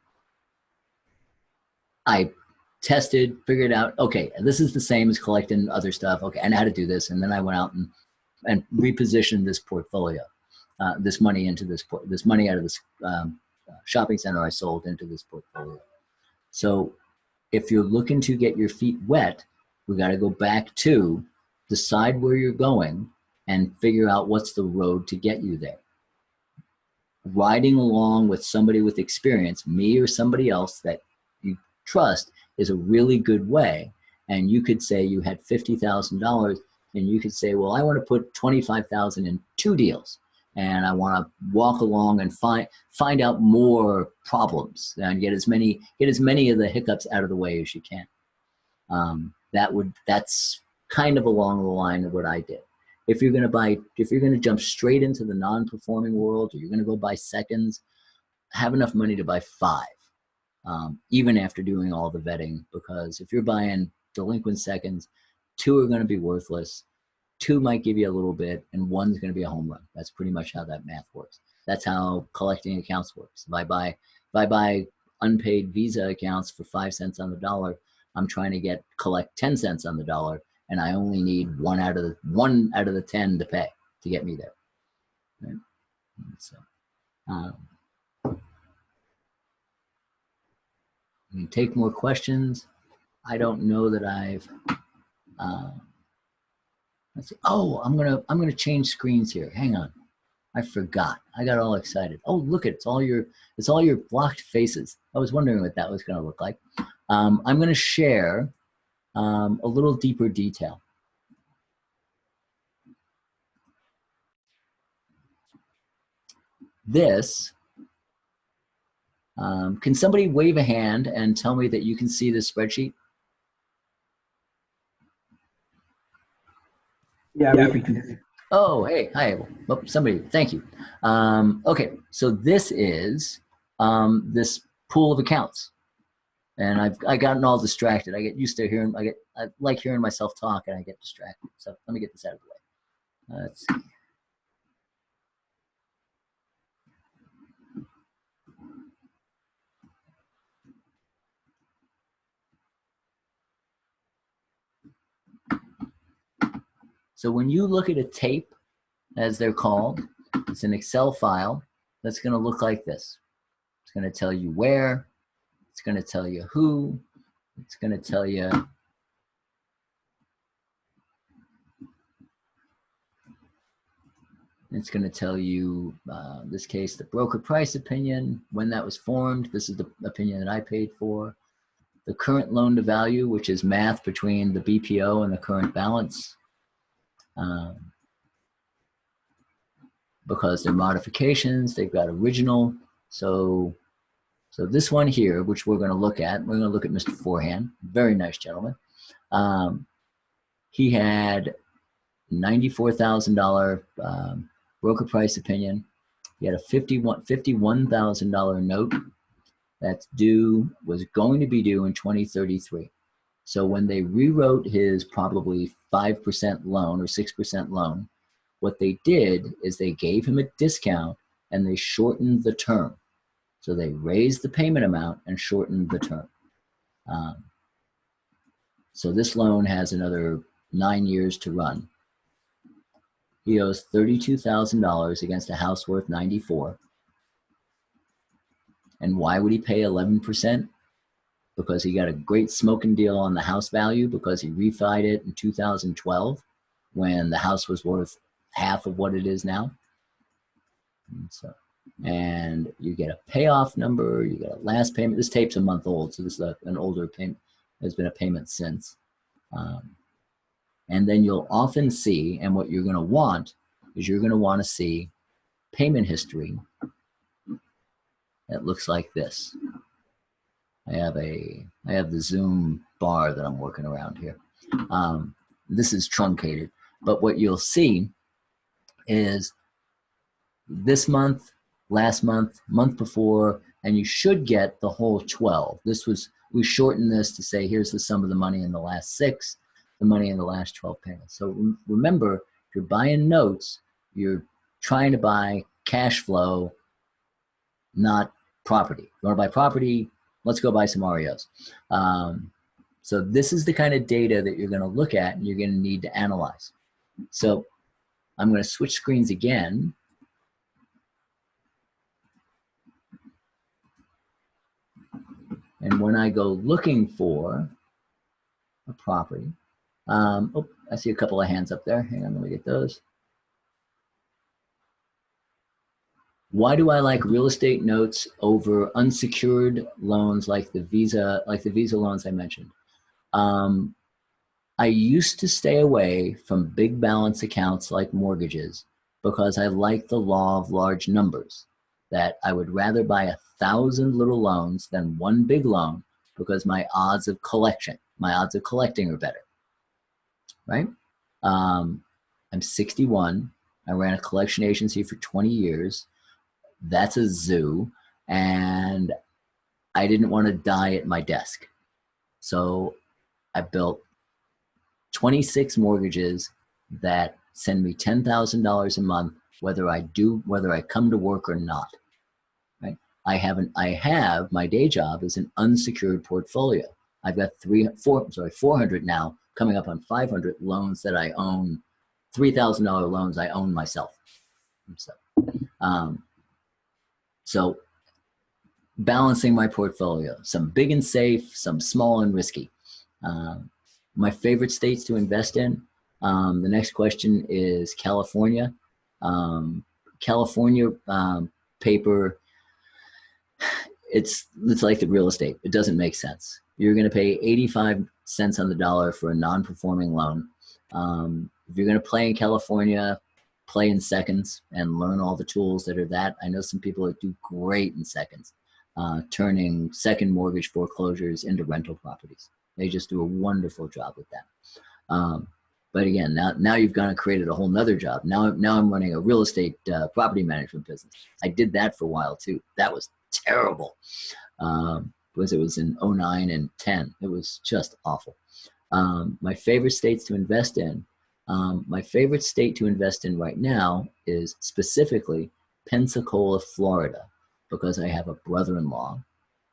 I tested, figured out, okay, this is the same as collecting other stuff. Okay, I know how to do this. And then I went out and repositioned this portfolio, this money into this money out of this shopping center I sold into this portfolio. So if you're looking to get your feet wet, we got to go back to decide where you're going and figure out what's the road to get you there. Riding along with somebody with experience, me or somebody else that you trust, is a really good way. And you could say you had $50,000 and you could say, well, I want to put $25,000 in 2 deals. And I want to walk along and find out more problems and get as many of the hiccups out of the way as you can. That's kind of along the line of what I did. If you're going to jump straight into the non-performing world, or you're going to go buy seconds, have enough money to buy 5, even after doing all the vetting. Because if you're buying delinquent seconds, 2 are going to be worthless. 2 might give you a little bit, and 1's going to be a home run. That's pretty much how that math works. That's how collecting accounts works. If I buy unpaid Visa accounts for 5 cents on the dollar, I'm trying to collect 10 cents on the dollar, and I only need 1 out of the 10 to pay to get me there. Right? So, we can take more questions. I don't know that I've. Let's see. Oh, I'm gonna change screens here. Hang on, I forgot. I got all excited. Oh, look, it's all your blocked faces. I was wondering what that was gonna look like. I'm gonna share a little deeper detail. This. Can somebody wave a hand and tell me that you can see this spreadsheet? Yeah, we can. Oh, hey, hi. Oh, somebody, thank you. Okay, so this is this pool of accounts, and I gotten all distracted. I get used to hearing. I like hearing myself talk, and I get distracted. So let me get this out of the way. Let's see. So when you look at a tape, as they're called, it's an Excel file that's going to look like this. It's going to tell you where, it's going to tell you who, it's going to tell you in this case, the broker price opinion, when that was formed. This is the opinion that I paid for. The current loan to value, which is math between the BPO and the current balance. Because they're modifications, they've got original. So this one here, which we're going to look at Mr. Forehand, very nice gentleman. He had $94,000 broker price opinion. He had a $51,000 note that's was going to be due in 2033. So when they rewrote his probably 5% loan or 6% loan, what they did is they gave him a discount and they shortened the term. So they raised the payment amount and shortened the term. So this loan has another 9 years to run. He owes $32,000 against a house worth $94,000. And why would he pay 11%? Because he got a great smoking deal on the house value because he refied it in 2012 when the house was worth half of what it is now. And you get a payoff number, you get a last payment. This tape's a month old, so this is an older payment. There's been a payment since. And then you'll often see, and what you're going to want is you're going to want to see payment history that looks like this. I have the Zoom bar that I'm working around here. This is truncated, but what you'll see is this month, last month, month before, and you should get the whole 12. We shortened this to say, here's the sum of the money in the last 6, the money in the last 12 payments. So remember, if you're buying notes, you're trying to buy cash flow, not property. You want to buy property, let's go buy some Oreos. So this is the kind of data that you're going to look at and you're going to need to analyze. So I'm going to switch screens again. And when I go looking for a property, oh, I see a couple of hands up there. Hang on, let me get those. Why do I like real estate notes over unsecured loans like the Visa loans I mentioned? I used to stay away from big balance accounts like mortgages because I like the law of large numbers, that I would rather buy 1,000 little loans than one big loan because my odds of collecting are better, right? I'm 61. I ran a collection agency for 20 years. That's a zoo, and I didn't want to die at my desk. So I built 26 mortgages that send me $10,000 a month, whether I come to work or not. Right? I have my day job is an unsecured portfolio. I've got 400 now, coming up on 500 loans that I own, $3,000 loans I own myself. So balancing my portfolio, some big and safe, some small and risky. My favorite states to invest in. The next question is California. California paper, it's like the real estate. It doesn't make sense. You're going to pay 85 cents on the dollar for a non-performing loan. If you're going to play in California, play in seconds and learn all the tools that are that. I know some people that do great in seconds, turning second mortgage foreclosures into rental properties. They just do a wonderful job with that. But again, now you've gone and created a whole nother job. Now I'm running a real estate property management business. I did that for a while too. That was terrible because it was in 09 and 10. It was just awful. My favorite states to invest in. My favorite state to invest in right now is specifically Pensacola, Florida, because I have a brother-in-law,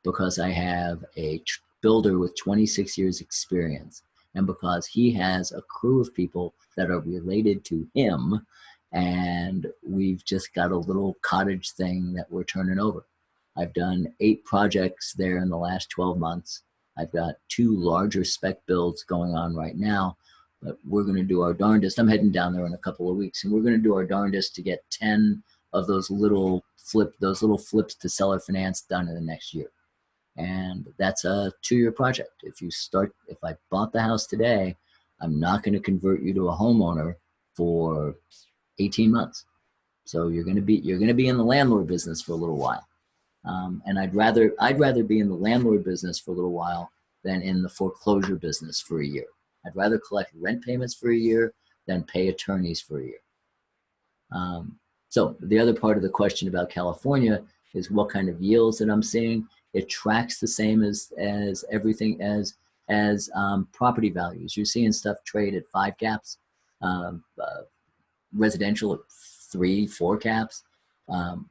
because I have a builder with 26 years experience, and because he has a crew of people that are related to him, and we've just got a little cottage thing that we're turning over. I've done 8 projects there in the last 12 months. I've got 2 larger spec builds going on right now, but we're going to do our darndest. I'm heading down there in a couple of weeks, and we're going to do our darndest to get 10 of those little flips to seller finance done in the next year. And that's a 2-year project. If I bought the house today, I'm not going to convert you to a homeowner for 18 months. So you're going to be in the landlord business for a little while. And I'd rather be in the landlord business for a little while than in the foreclosure business for a year. I'd rather collect rent payments for a year than pay attorneys for a year. So the other part of the question about California is what kind of yields that I'm seeing. It tracks the same as everything as property values. You're seeing stuff trade at 5 caps, residential at 3, 4 caps.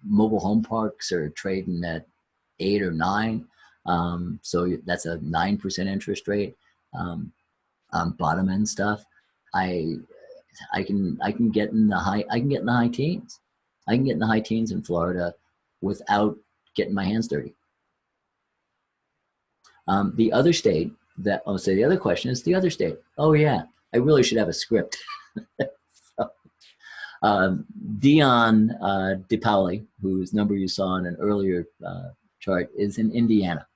Mobile home parks are trading at 8 or 9. So that's a 9% interest rate. Bottom end stuff, I can get in the high teens. I can get in the high teens in Florida without getting my hands dirty. The other state that the other question is the other state. Oh yeah, I really should have a script. Dion DePauli, whose number you saw in an earlier chart, is in Indiana.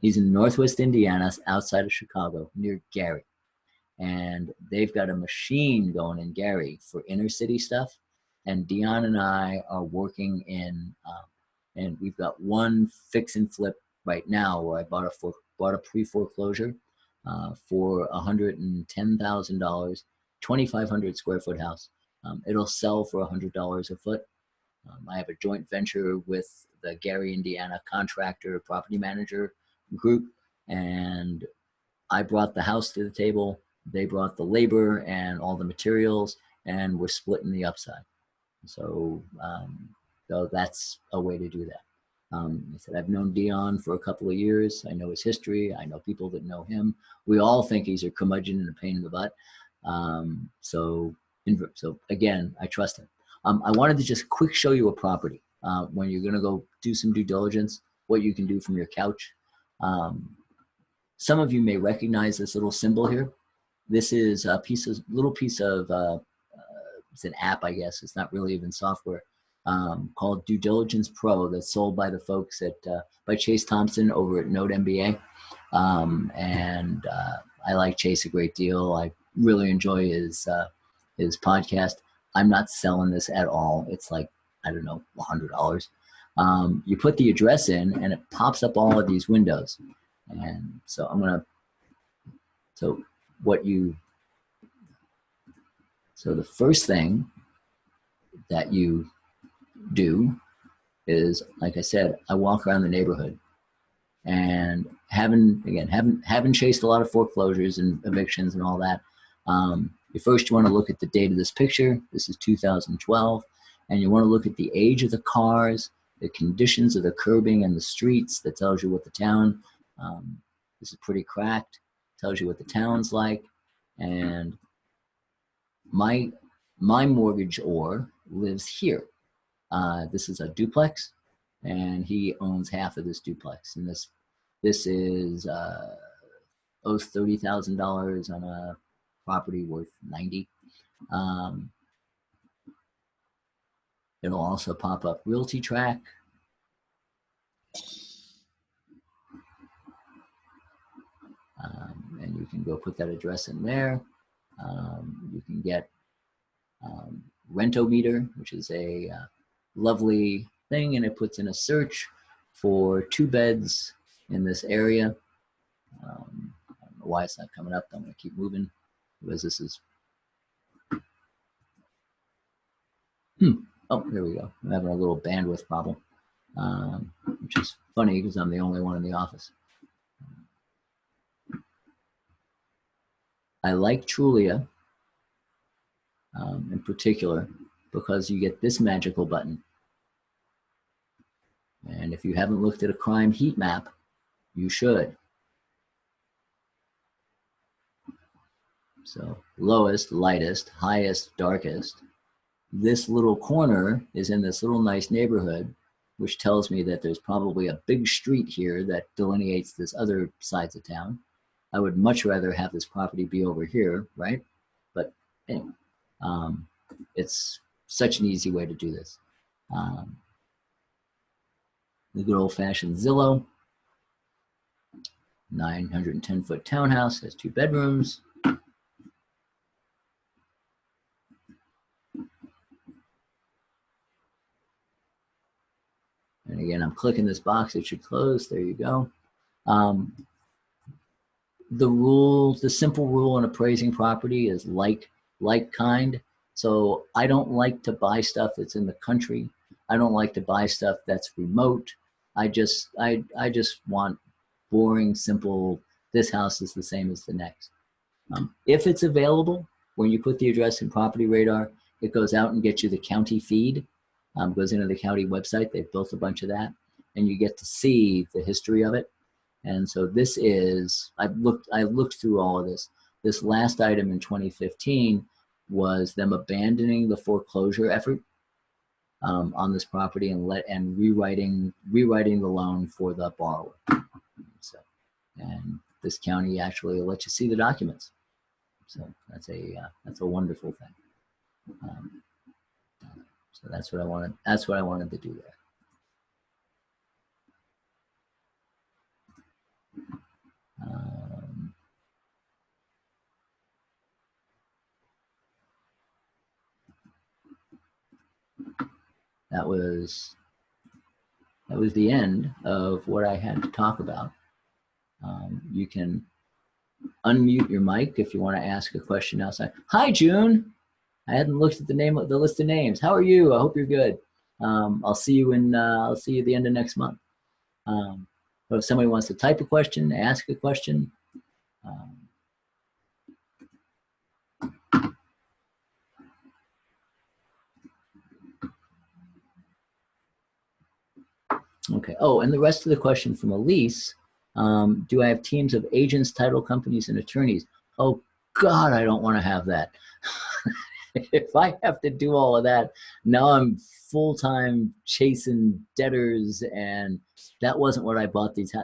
He's in Northwest Indiana, outside of Chicago, near Gary. And they've got a machine going in Gary for inner city stuff. and Dion and I are working in, and we've got one fix and flip right now where I bought a pre-foreclosure for $110,000, 2,500 square foot house. It'll sell for $100 a foot. I have a joint venture with the Gary, Indiana contractor property manager group, and I brought the house to the table. They brought the labor and all the materials, and we're splitting the upside. So, so that's a way to do that. I said, I've known Dion for a couple of years. I know his history. I know people that know him. We all think he's a curmudgeon and a pain in the butt. So again, I trust him. I wanted to just quick show you a property when you're going to go do some due diligence, what you can do from your couch. Some of you may recognize this little symbol here. This is a little piece of, it's an app, I guess. It's not really even software, called Due Diligence Pro that's sold by the folks at, by Chase Thompson over at Node MBA. I like Chase a great deal. I really enjoy his podcast. I'm not selling this at all. It's like, I don't know, $100. You put the address in and it pops up all of these windows. And so I'm going to, so the first thing that you do is, like I said, I walk around the neighborhood, and having chased a lot of foreclosures and evictions and all that. You want to look at the date of this picture. This is 2012. And you want to look at the age of the cars, the conditions of the curbing and the streets. That tells you what the town, this is pretty cracked, tells you what the town's like. And my mortgagor lives here. This is a duplex, and he owns half of this duplex. And this is owes $30,000 on a property worth $90,000. It'll also pop up Realty Track. And you can go put that address in there. You can get Rentometer, which is a lovely thing, and it puts in a search for 2 beds in this area. I don't know why it's not coming up. I'm going to keep moving because this is. Oh, here we go. I'm having a little bandwidth problem, which is funny because I'm the only one in the office. I like Trulia in particular because you get this magical button. And if you haven't looked at a crime heat map, you should. So lowest, lightest, highest, darkest. This little corner is in this little nice neighborhood, which tells me that there's probably a big street here that delineates this other sides of town. I would much rather have this property be over here, right? But anyway, it's such an easy way to do this. The good old-fashioned Zillow, 910-foot townhouse, has 2 bedrooms. And again, I'm clicking this box, it should close, there you go. The simple rule in appraising property is like kind. So I don't like to buy stuff that's in the country. I don't like to buy stuff that's remote. I just want boring, simple, this house is the same as the next. If it's available, when you put the address in Property Radar, it goes out and gets you the county feed, goes into the county website. They've built a bunch of that, and you get to see the history of it. And so this is, I looked through all of this. This last item in 2015 was them abandoning the foreclosure effort on this property and rewriting the loan for the borrower. So, and this county actually will let you see the documents. So that's a wonderful thing. So that's what I wanted. That's what I wanted to do there. that was the end of what I had to talk about. You can unmute your mic if you want to ask a question outside. Hi, June. I hadn't looked at the list of names. How are you? I hope you're good. I'll see you at the end of next month. But if somebody wants to type a question, ask a question. Okay. Oh, and the rest of the question from Elise, do I have teams of agents, title companies, and attorneys? Oh, God, I don't want to have that. If I have to do all of that, now I'm full-time chasing debtors, and that wasn't what I bought these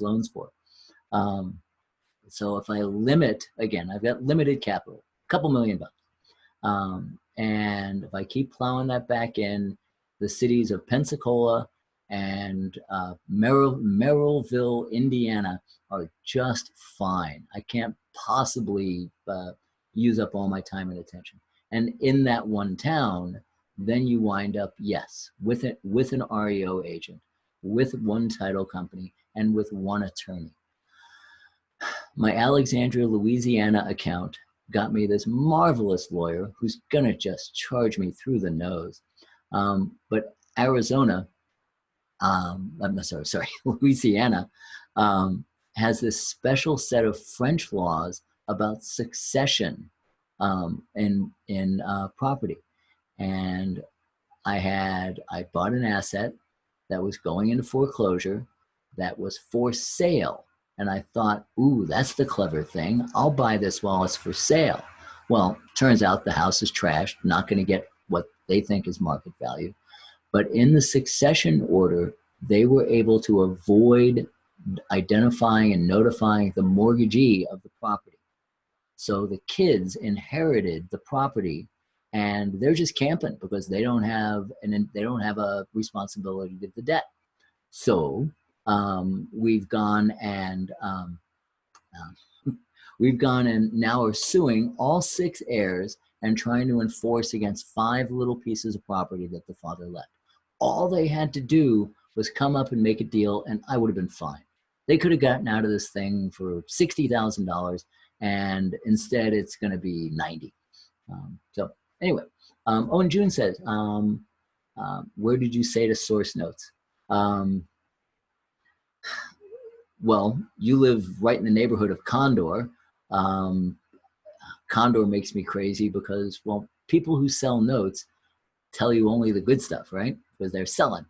loans for. So if I limit, again, I've got limited capital, a couple $1 million. And if I keep plowing that back in, the cities of Pensacola and Merrillville, Indiana are just fine. I can't possibly use up all my time and attention. And in that one town, then you wind up, yes, with an REO agent, with one title company, and with one attorney. My Alexandria, Louisiana account got me this marvelous lawyer who's gonna just charge me through the nose. But Arizona, Louisiana has this special set of French laws about succession in property. And I bought an asset that was going into foreclosure that was for sale. And I thought, ooh, that's the clever thing. I'll buy this while it's for sale. Well, turns out the house is trashed, not going to get what they think is market value. But in the succession order, they were able to avoid identifying and notifying the mortgagee of the property. So the kids inherited the property, and they're just camping because they don't have a responsibility to the debt. So we've gone and now are suing all 6 heirs and trying to enforce against 5 little pieces of property that the father left. All they had to do was come up and make a deal, and I would have been fine. They could have gotten out of this thing for $60,000, and instead it's going to be 90. So anyway, and June says, where did you say to source notes? Well, you live right in the neighborhood of Condor. Condor makes me crazy because, well, people who sell notes tell you only the good stuff, right? Because they're selling.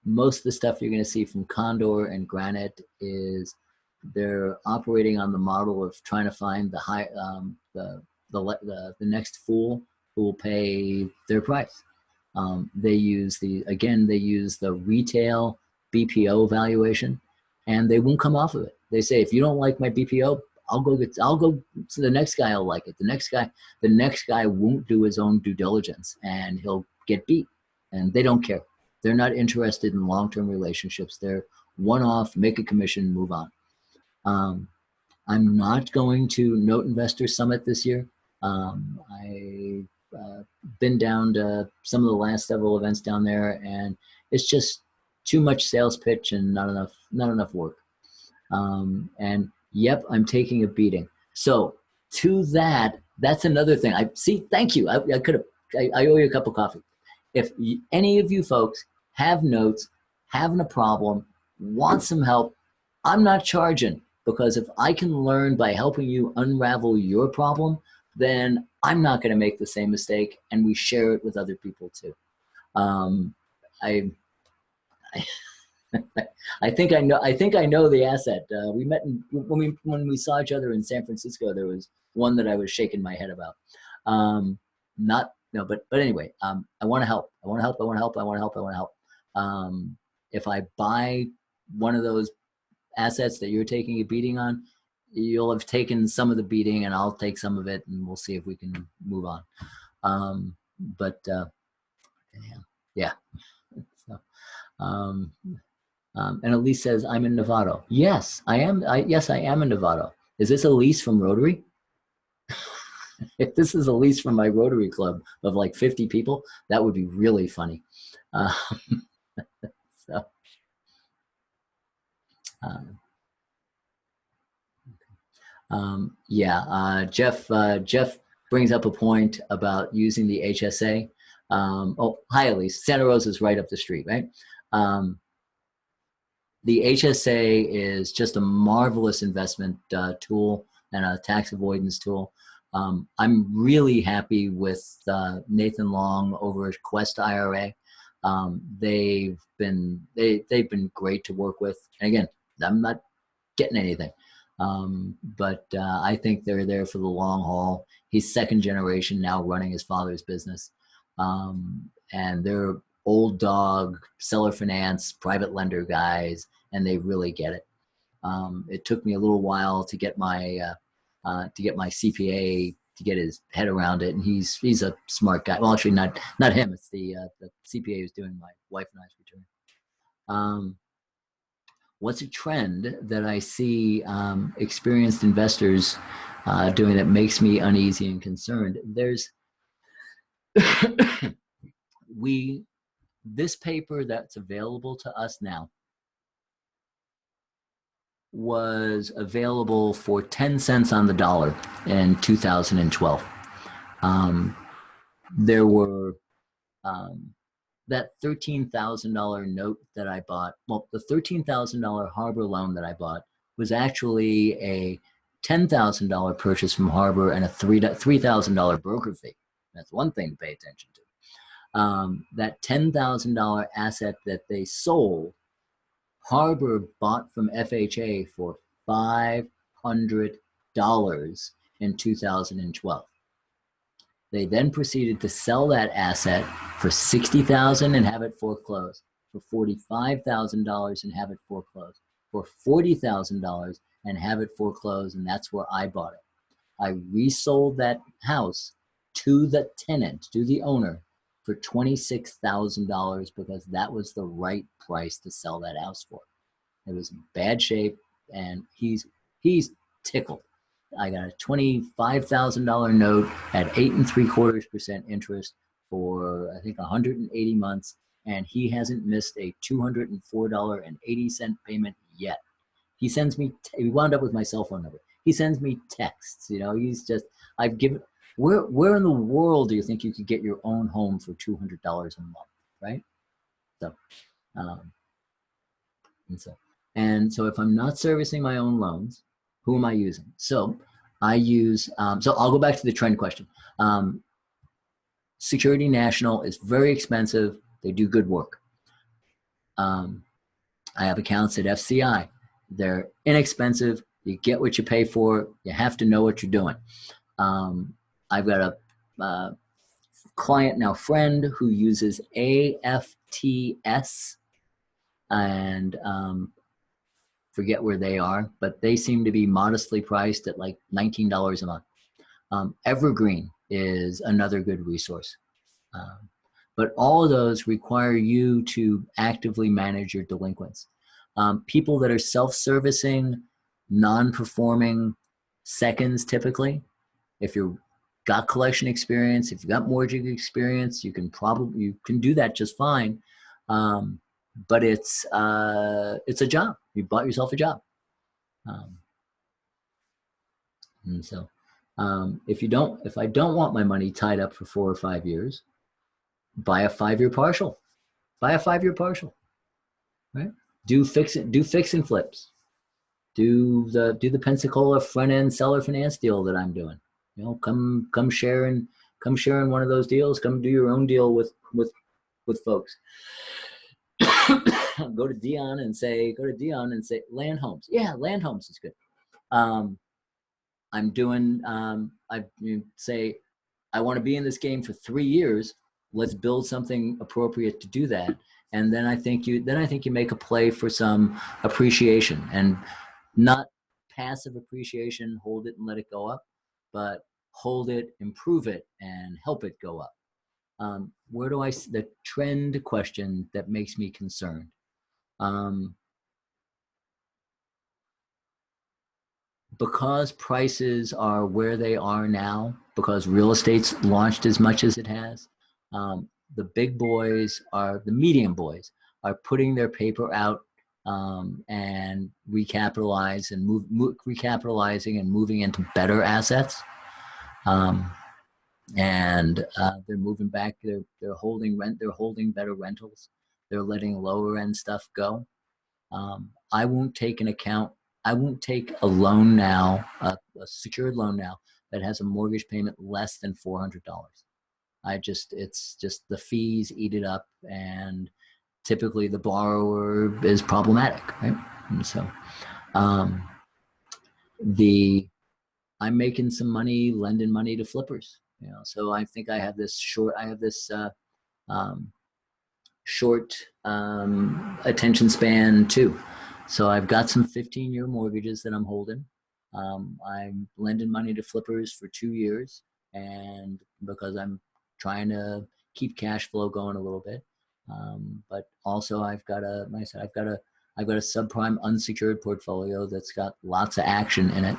Most of the stuff you're going to see from Condor and Granite is they're operating on the model of trying to find the next fool who will pay their price. They use the retail BPO valuation, and they won't come off of it. They say, if you don't like my BPO, I'll go so the next guy will like it. The next guy won't do his own due diligence, and he'll get beat. And they don't care. They're not interested in long-term relationships. They're one-off, make a commission, move on. I'm not going to Note Investor Summit this year. I've been down to some of the last several events down there, and it's just too much sales pitch and not enough work. And yep, I'm taking a beating. So to that's another thing. Thank you. I owe you a cup of coffee. If any of you folks have notes, having a problem, want some help, I'm not charging, because if I can learn by helping you unravel your problem, then I'm not going to make the same mistake, and we share it with other people too. I think I know the asset. We met when we saw each other in San Francisco. There was one that I was shaking my head about. But anyway, I want to help. I want to help. If I buy one of those assets that you're taking a beating on, you'll have taken some of the beating, and I'll take some of it, and we'll see if we can move on. Yeah. So, and Elise says, I'm in Novato. Yes, I am. Yes, I am in Novato. Is this Elise from Rotary? if this is a lease from my Rotary Club of like 50 people, that would be really funny. Uh, so, um, yeah, Jeff brings up a point about using the HSA. Oh, hi, Elise. Santa Rosa is right up the street, right? The HSA is just a marvelous investment tool and a tax avoidance tool. I'm really happy with Nathan Long over at Quest IRA. They've been great to work with. And again, I'm not getting anything, but I think they're there for the long haul. He's second generation now running his father's business, and they're old dog seller finance private lender guys, and they really get it. It took me a little while to get my CPA to get his head around it, and he's a smart guy. Well, actually, not him. It's the CPA who's doing my wife and I's return. What's a trend that I see experienced investors doing that makes me uneasy and concerned? There's this paper that's available to us now was available for 10 cents on the dollar in 2012. There were that $13,000 note that I bought. Well, the $13,000 Harbor loan that I bought was actually a $10,000 purchase from Harbor and a $3,000 broker fee. That's one thing to pay attention to. That $10,000 asset that they sold, Harbor bought from FHA for $500 in 2012. They then proceeded to sell that asset for $60,000 and have it foreclosed, for $45,000 and have it foreclosed, for $40,000 and have it foreclosed, and that's where I bought it. I resold that house to the tenant, to the owner, for $26,000 because that was the right price to sell that house for. It was in bad shape, and he's tickled. I got a $25,000 note at 8.75% interest for I think 180 months, and he hasn't missed a $204.80 payment yet. He sends me. He wound up with my cell phone number. He sends me texts. You know, he's just. I've given. Where in the world do you think you could get your own home for $200 a month, right? So, and so if I'm not servicing my own loans, who am I using? So I use. So I'll go back to the trend question. Security National is very expensive. They do good work. I have accounts at FCI. They're inexpensive. You get what you pay for. You have to know what you're doing. I've got a client now, friend, who uses AFTS, and forget where they are, but they seem to be modestly priced at like $19 a month. Evergreen is another good resource. But all of those require you to actively manage your delinquents. People that are self-servicing, non-performing seconds typically, if you've got collection experience, if you've got mortgage experience, you can do that just fine. But it's a job. You bought yourself a job. And so if I don't want my money tied up for 4 or 5 years, buy a 5-year partial. Buy a 5-year partial, right? Do fix and flips. Do the Pensacola front end seller finance deal that I'm doing. You know, come share in one of those deals. Come do your own deal with folks. Go to Dion and say land homes. Yeah, land homes is good. I'm doing. I say I want to be in this game for 3 years. Let's build something appropriate to do that. And then I think you make a play for some appreciation, and not passive appreciation, hold it and let it go up, but hold it, improve it, and help it go up. Where do I see the trend question that makes me concerned? because prices are where they are now, because real estate's launched as much as it has, the big boys are, the medium boys are putting their paper out and recapitalize and recapitalizing and moving into better assets. And they're moving back. They're holding rent. They're holding better rentals. They're letting lower end stuff go. I won't take an account. I won't take a loan now, a secured loan now that has a mortgage payment less than $400. It's just the fees eat it up, and typically the borrower is problematic, right? And so, I'm making some money lending money to flippers, So I think I have this short. Um, short attention span too. So I've got some 15-year mortgages that I'm holding. I'm lending money to flippers for 2 years, and because I'm trying to keep cash flow going a little bit. But also I've got like I said, I've got a subprime unsecured portfolio that's got lots of action in it.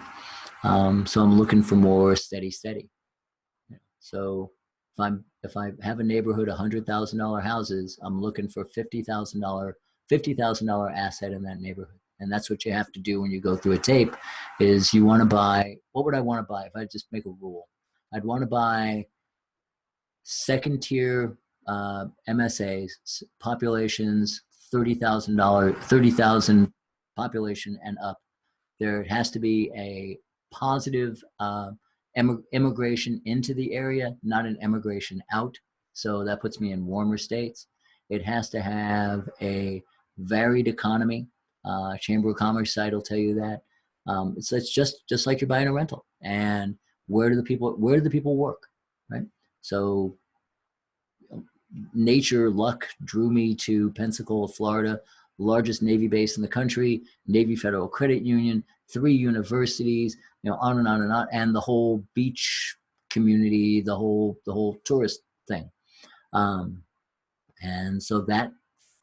So I'm looking for more steady. So if I have a neighborhood $100,000 houses, I'm looking for $50,000 asset in that neighborhood. And that's what you have to do when you go through a tape is you want to buy, what would I want to buy if I just make a rule? I'd want to buy second tier MSAs, populations, $30,000 population and up. There has to be a positive immigration into the area, not an immigration out. So that puts me in warmer states. It has to have a varied economy. Chamber of Commerce site will tell you that. It's just like you're buying a rental. And where do the people work, right? So nature, luck drew me to Pensacola, Florida, largest Navy base in the country, Navy Federal Credit Union, 3 universities, on and on and on, and the whole beach community, the whole tourist thing. And so that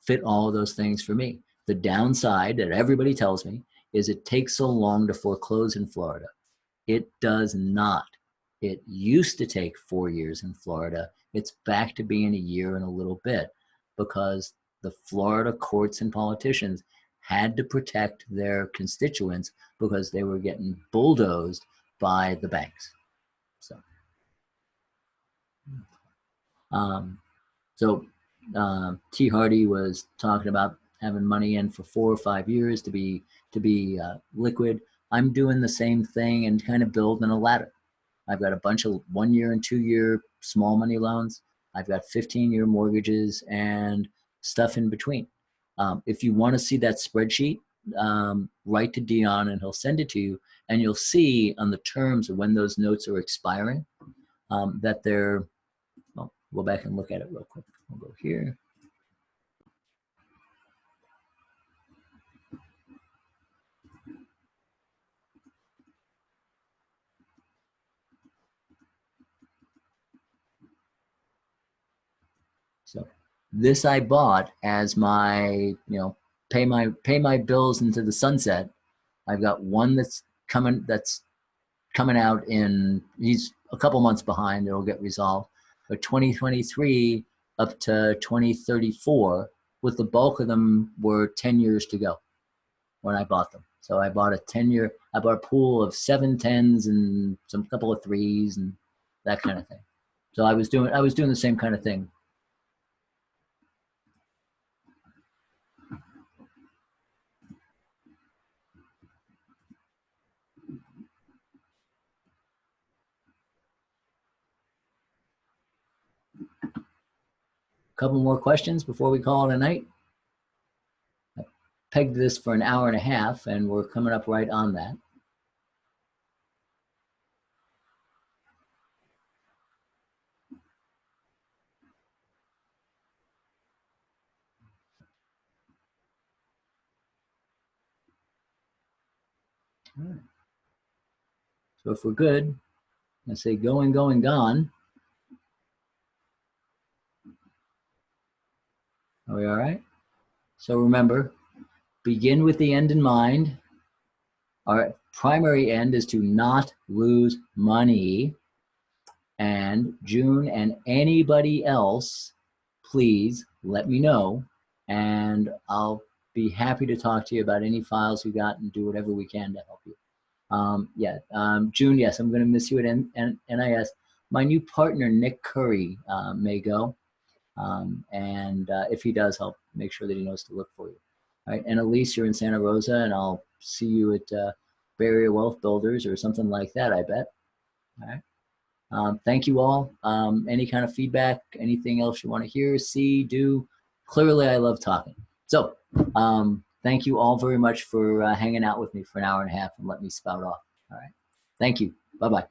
fit all of those things for me. The downside that everybody tells me is it takes so long to foreclose in Florida. It does not. It used to take 4 years in Florida. It's back to being a year and a little bit because the Florida courts and politicians had to protect their constituents because they were getting bulldozed by the banks. T. Hardy was talking about having money in for 4 or 5 years to be liquid. I'm doing the same thing and kind of building a ladder. I've got a bunch of 1 year and 2 year small money loans. I've got 15-year mortgages and stuff in between. If you want to see that spreadsheet, write to Dion and he'll send it to you, and you'll see on the terms of when those notes are expiring that they're, well, go back and look at it real quick. We'll go here. So this I bought as my, pay my bills into the sunset. I've got one that's coming out in, he's a couple months behind, it'll get resolved. But 2023 up to 2034, with the bulk of them were 10 years to go when I bought them. So I bought a pool of 7 10s and some couple of 3s and that kind of thing. So I was doing the same kind of thing. Couple more questions before we call it a night. I pegged this for an hour and a half, and we're coming up right on that. All right. So if we're good, I say going, gone. Are we all right? So remember, begin with the end in mind. All right, primary end is to not lose money. And June and anybody else, please let me know, and I'll be happy to talk to you about any files you got and do whatever we can to help you. June, yes, I'm going to miss you at NIS. My new partner, Nick Curry, may go. If he does, I'll make sure that he knows to look for you. All right. And Elise, you're in Santa Rosa, and I'll see you at Bay Area Wealth Builders or something like that, I bet. All right. Thank you all. Any kind of feedback, anything else you want to hear, see, do? Clearly, I love talking. So thank you all very much for hanging out with me for an hour and a half and let me spout off. All right. Thank you. Bye-bye.